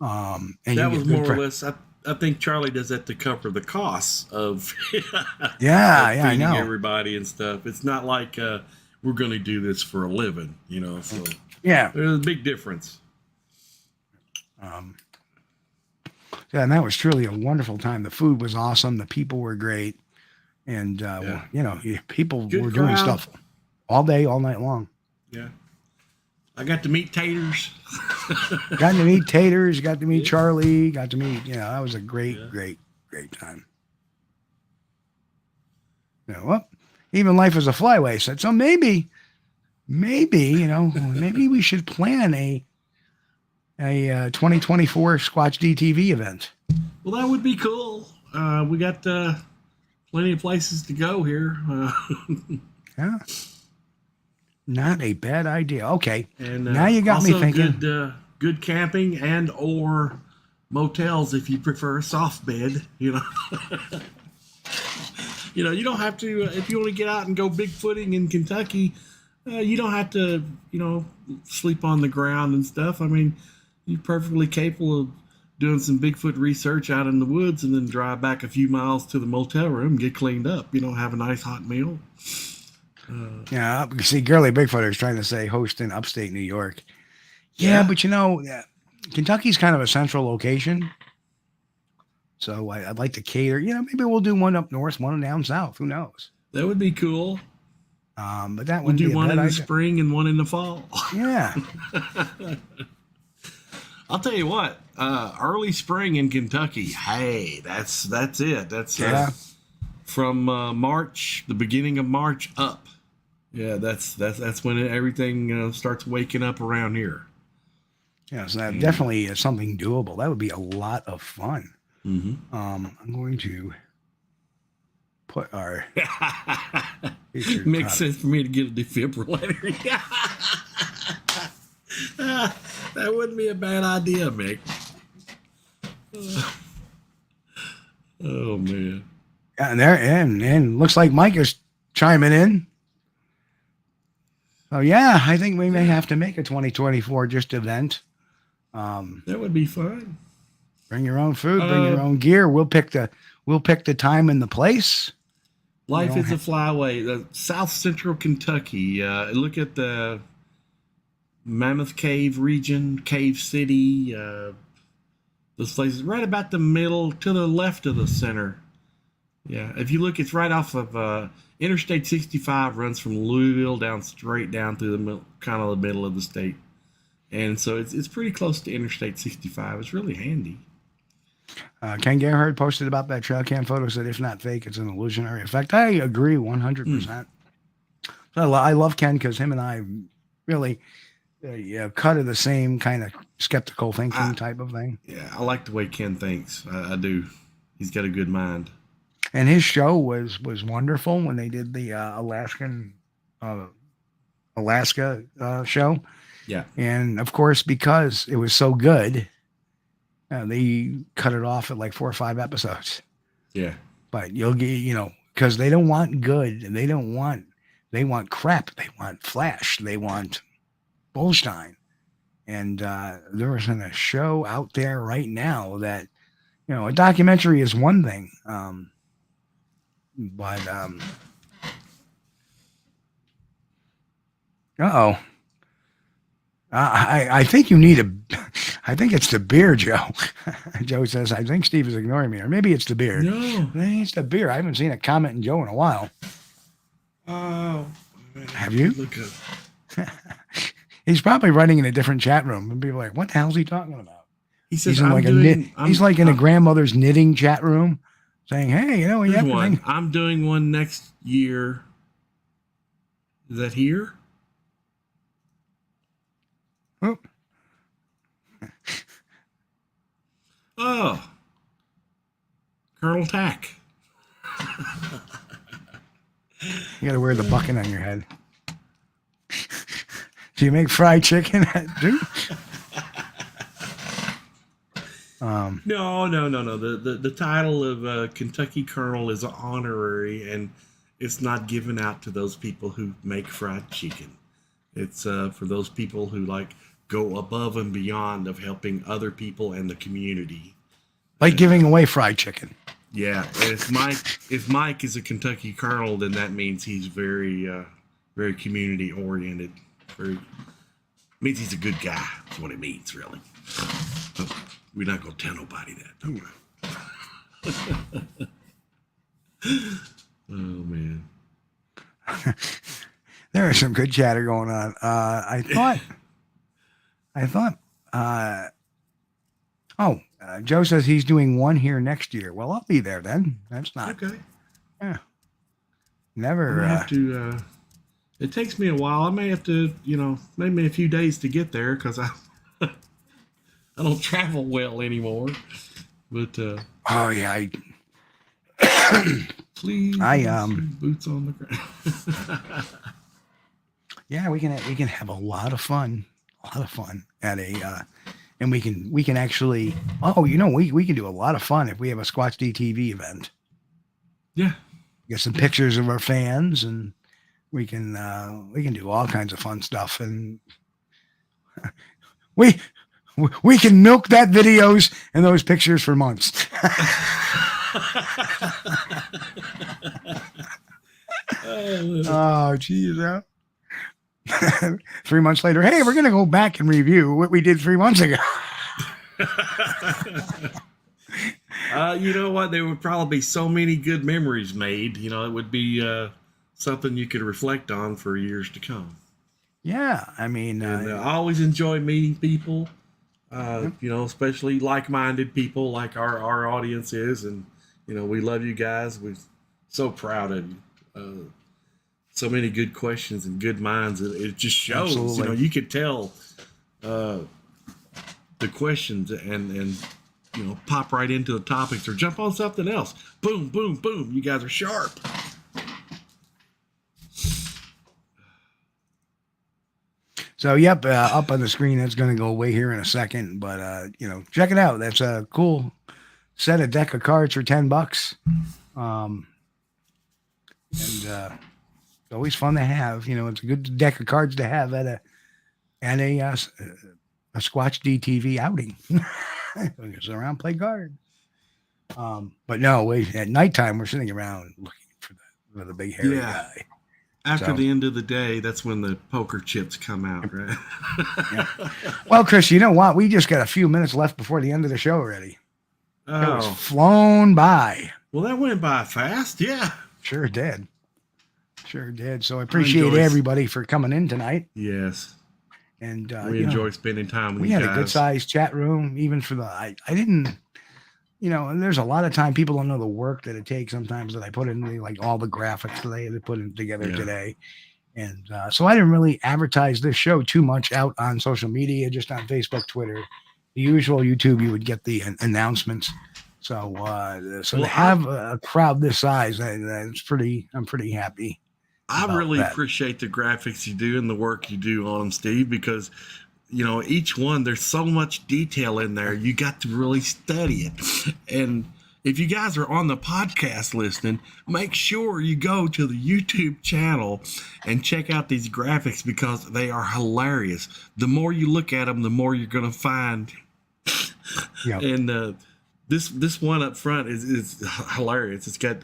And that was more or less. I think Charlie does that to cover the costs of feeding I know everybody and stuff. It's not like we're going to do this for a living, So Yeah. There's a big difference. Yeah, and that was truly a wonderful time. The food was awesome. The people were great. And, you know, people Good were doing crowd. stuff all day, all night long. Yeah. I got to meet Taters. Got to meet Taters, got to meet Charlie, got to meet, you know, that was a great time. You know, well, even Life as a Flyway said, so maybe, you know, maybe we should plan a 2024 Squatch-D TV event. Well, that would be cool. We got plenty of places to go here. Yeah. Not a bad idea. Okay. And now you got me thinking. Good camping and or motels if you prefer a soft bed, you know. You know, you don't have to, if you want to get out and go Bigfooting in Kentucky, you don't have to, you know, sleep on the ground and stuff. I mean, you're perfectly capable of doing some Bigfoot research out in the woods and then drive back a few miles to the motel room, get cleaned up, you know, have a nice hot meal. Yeah, see, Girly Bigfooter is trying to say host in upstate New York. Yeah, but you know, Kentucky's kind of a central location. So I'd like to cater, you know, maybe we'll do one up north, one down south. Who knows? That would be cool. But that We'll would do be one in the idea. spring and one in the fall. Yeah. I'll tell you what, early spring in Kentucky, hey, that's it. That's from March, the beginning of March up. Yeah, that's when everything starts waking up around here. Yeah, so that definitely is something doable. That would be a lot of fun. Mm-hmm. I'm going to put our makes sense for me to get a defibrillator. That wouldn't be a bad idea, Mick. Oh man. Yeah, and looks like Mike is chiming in. Oh yeah, I think we may have to make a 2024 just event. That would be fun. Bring your own food, bring your own gear. We'll pick the time and the place. Life is a Flyway, the South Central Kentucky. Look at the Mammoth Cave region, Cave City. Those places right about the middle to the left of the center. Yeah, if you look, it's right off of Interstate 65 runs from Louisville straight down through the middle, kind of the middle of the state. And so it's pretty close to Interstate 65. It's really handy. Ken Gerhard posted about that trail cam photo, said if not fake, it's an illusionary effect. I agree 100%. So I love Ken because him and I really cut of the same kind of skeptical thinking type of thing. Yeah, I like the way Ken thinks. I do. He's got a good mind. And his show was wonderful when they did the Alaska show. Yeah. And of course, because it was so good, they cut it off at like 4 or 5 episodes. Yeah. But you'll get, because they don't want good and they want crap. They want flash. They want bullshine. And there isn't a show out there right now that, a documentary is one thing. But I think you need I think it's the beer, Joe. Joe says, I think Steve is ignoring me. Or maybe it's the beer. No. I think it's the beer. I haven't seen a comment in Joe in a while. Oh. Have you? Look up. He's probably running in a different chat room. And people are like, what the hell is he talking about? He says, he's like in a grandmother's knitting chat room saying, hey, we have one. I'm doing one next year. Is that here? Oh. Oh. Colonel Tack. You got to wear the bucket on your head. Do you make fried chicken, dude? No. The title of Kentucky Colonel is honorary, and it's not given out to those people who make fried chicken. It's for those people who go above and beyond of helping other people and the community. Like giving away fried chicken. Yeah. And if Mike is a Kentucky Colonel, then that means he's very, very community oriented. means he's a good guy. That's what it means, really. But we're not going to tell nobody that, don't we? Oh, man. There is some good chatter going on. I thought, Joe says he's doing one here next year. Well, I'll be there then. That's not okay. Yeah. Never I have to, it takes me a while. I may have to, maybe a few days to get there because I don't travel well anymore. But oh yeah, please, boots on the ground. Yeah, we can have a lot of fun at a and we can actually we can do a lot of fun if we have a Squatch-D TV event. Yeah, get some pictures of our fans, and we can do all kinds of fun stuff, and we can milk that videos and those pictures for months. Oh, geez. 3 months later, hey, we're going to go back and review what we did 3 months ago. You know what? There would probably be so many good memories made. It would be something you could reflect on for years to come. Yeah, I mean, I always enjoy meeting people, especially like-minded people like our audience is. And, we love you guys. We're so proud of you. So many good questions and good minds. It just shows, Absolutely. You could tell the questions and pop right into the topics or jump on something else. Boom, boom, boom. You guys are sharp. So, yep, up on the screen, that's going to go away here in a second. But, check it out. That's a cool set of deck of cards for $10. It's always fun to have. It's a good deck of cards to have at a Squatch-D TV outing. Just around, play cards. But no, at nighttime, we're sitting around looking for the big hairy guy. After the end of the day, that's when the poker chips come out, right? Yeah. Well, Chris, you know what? We just got a few minutes left before the end of the show already. It was flown by. Well, that went by fast. Yeah. Sure did. So I appreciate everybody for coming in tonight. Yes. And we enjoy spending time with you guys. We had a good sized chat room, even for I didn't, and there's a lot of time people don't know the work that it takes sometimes that I put in all the graphics that they had to put together today. And so I didn't really advertise this show too much out on social media, just on Facebook, Twitter, the usual YouTube, you would get the announcements. So, to have a crowd this size, I'm pretty happy. I really appreciate the graphics you do and the work you do on them, Steve, because, each one, there's so much detail in there. You got to really study it. And if you guys are on the podcast listening, make sure you go to the YouTube channel and check out these graphics because they are hilarious. The more you look at them, the more you're going to find. Yep. And this one up front is hilarious. It's got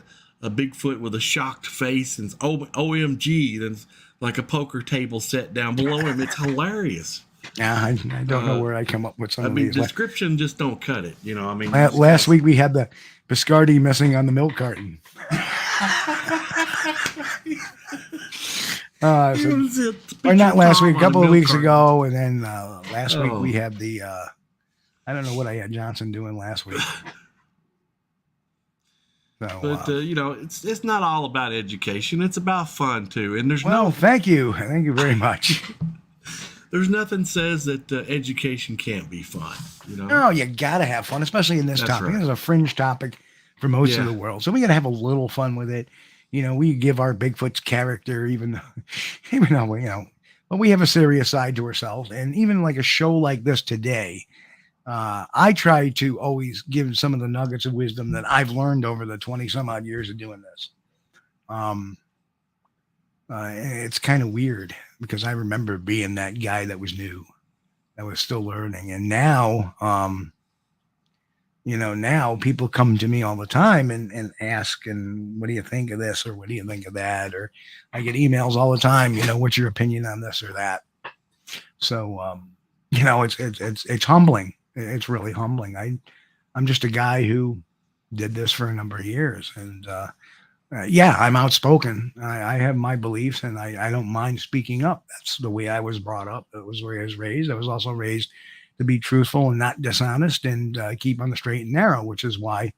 a Bigfoot with a shocked face and OMG, then like a poker table set down below him. It's hilarious. Yeah, I don't know where I come up with some of these. Description just don't cut it. Last week we had the Biscardi missing on the milk carton. Or not last week, a couple of weeks ago, and then last week we had the I don't know what I had Johnson doing last week. So, but it's not all about education; it's about fun too. And thank you very much. There's nothing says that education can't be fun. No, you gotta have fun, especially in this topic. Right. It's a fringe topic for most of the world, so we gotta have a little fun with it. We give our Bigfoot's character, even though but we have a serious side to ourselves, and even like a show like this today. I try to always give some of the nuggets of wisdom that I've learned over the 20 some odd years of doing this. It's kind of weird because I remember being that guy that was new, that was still learning. And now, now people come to me all the time and ask, and what do you think of this? Or what do you think of that? Or I get emails all the time, what's your opinion on this or that? So, it's humbling. It's really humbling. I'm just a guy who did this for a number of years, and I'm outspoken. I have my beliefs, and I don't mind speaking up. That's the way I was brought up. It was the way I was raised. I was also raised to be truthful and not dishonest, and keep on the straight and narrow, which is why,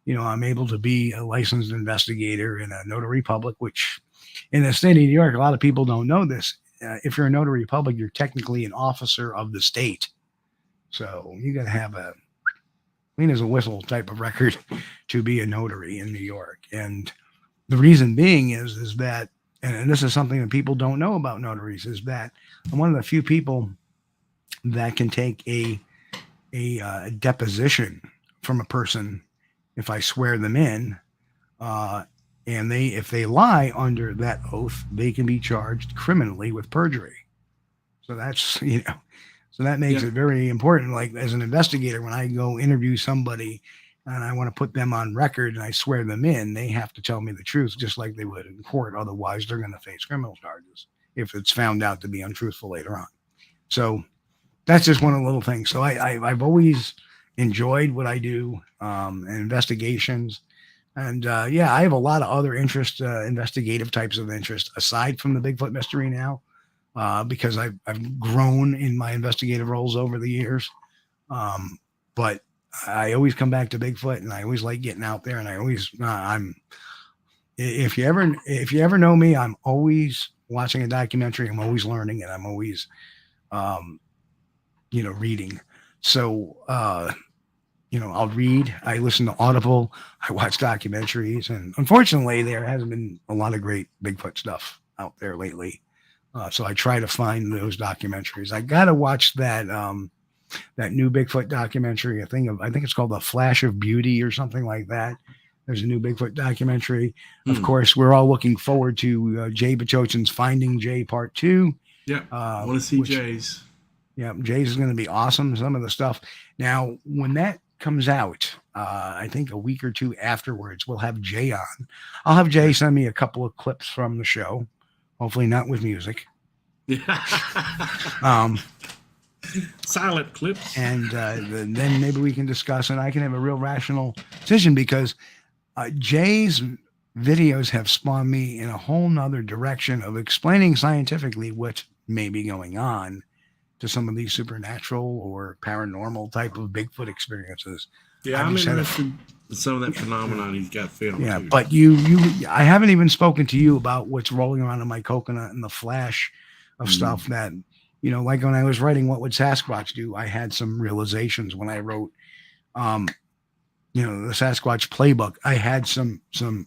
I'm able to be a licensed investigator in a notary public, which in the state of New York, a lot of people don't know this. If you're a notary public, you're technically an officer of the state. So you got to have a clean as a whistle type of record to be a notary in New York. And the reason being is that, and this is something that people don't know about notaries, is that I'm one of the few people that can take a deposition from a person if I swear them in, and if they lie under that oath, they can be charged criminally with perjury. So that's, so that makes it very important. Like as an investigator, when I go interview somebody and I want to put them on record and I swear them in, they have to tell me the truth, just like they would in court. Otherwise, they're going to face criminal charges if it's found out to be untruthful later on. So that's just one of the little things. So I've always enjoyed what I do, investigations. And I have a lot of other interest, investigative types of interest aside from the Bigfoot mystery now, because I've grown in my investigative roles over the years. But I always come back to Bigfoot, and I always like getting out there, and I always, if you ever know me, I'm always watching a documentary. I'm always learning, and I'm always, reading. So, I'll read, I listen to Audible, I watch documentaries, and unfortunately there hasn't been a lot of great Bigfoot stuff out there lately. So I try to find those documentaries. I got to watch that new Bigfoot documentary. I think it's called The Flash of Beauty or something like that. There's a new Bigfoot documentary. Of course, we're all looking forward to Jay Bachochin's Finding Jay Part 2. Yeah, I want to see Jay's. Yeah, Jay's is going to be awesome. Some of the stuff. Now, when that comes out, I think a week or two afterwards, we'll have Jay on. I'll have Jay send me a couple of clips from the show, hopefully not with music. Silent clips. And then maybe we can discuss, and I can have a real rational decision, because Jay's videos have spawned me in a whole nother direction of explaining scientifically what may be going on to some of these supernatural or paranormal type of Bigfoot experiences. Yeah, I'm interested in some of that phenomenon he's got filmed. Yeah, too. but I haven't even spoken to you about what's rolling around in my coconut and the flash of stuff that, like when I was writing What Would Sasquatch Do, I had some realizations when I wrote, the Sasquatch playbook. I had some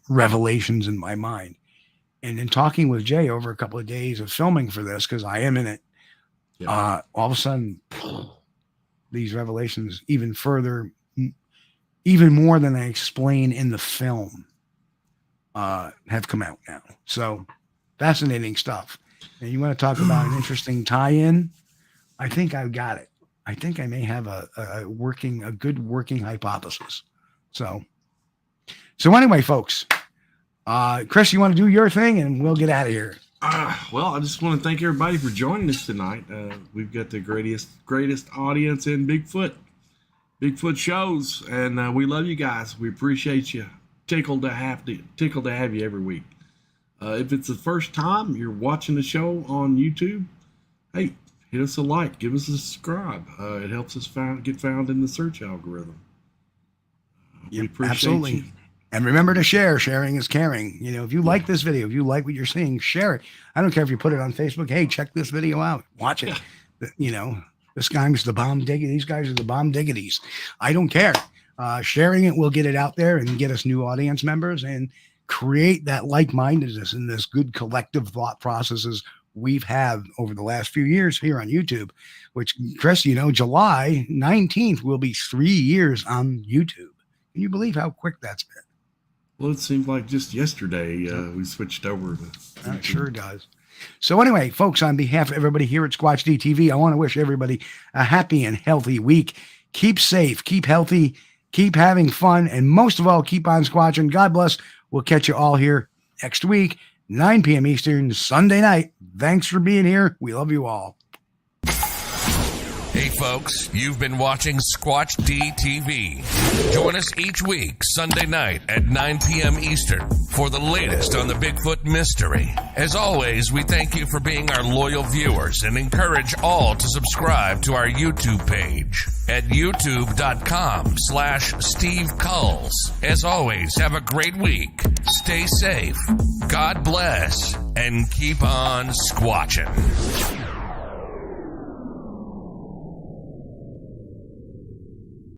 revelations in my mind. And in talking with Jay over a couple of days of filming for this, because I am in it, all of a sudden, these revelations even more than I explain in the film, have come out now. So fascinating stuff. And you want to talk about an interesting tie-in? I think I've got it. I think I may have a good working hypothesis. So anyway, folks, Chris, you want to do your thing and we'll get out of here. Well, I just want to thank everybody for joining us tonight. We've got the greatest audience in Bigfoot shows, and we love you guys. We appreciate you. Tickled to have you every week. If it's the first time you're watching the show on YouTube, hey, hit us a like, give us a subscribe. It helps us get found in the search algorithm. We appreciate absolutely. you. And remember to share. Sharing is caring. If you like this video, if you like what you're seeing, share it. I don't care if you put it on Facebook. Hey, check this video out. Watch it. This guy's the bomb diggity. These guys are the bomb diggities. I don't care. Sharing it will get it out there and get us new audience members and create that like-mindedness and this good collective thought processes we've had over the last few years here on YouTube, which, Chris, July 19th will be 3 years on YouTube. Can you believe how quick that's been? Well, it seems like just yesterday we switched over to YouTube. It sure does. So anyway, folks, on behalf of everybody here at Squatch-D TV, I want to wish everybody a happy and healthy week. Keep safe, keep healthy, keep having fun, and most of all, keep on squatching. God bless. We'll catch you all here next week, 9 p.m. Eastern, Sunday night. Thanks for being here. We love you all. Hey folks, you've been watching Squatch-D TV. Join us each week, Sunday night at 9 p.m. Eastern for the latest on the Bigfoot mystery. As always, we thank you for being our loyal viewers and encourage all to subscribe to our YouTube page at youtube.com/Steve Kulls. As always, have a great week. Stay safe. God bless and keep on squatching.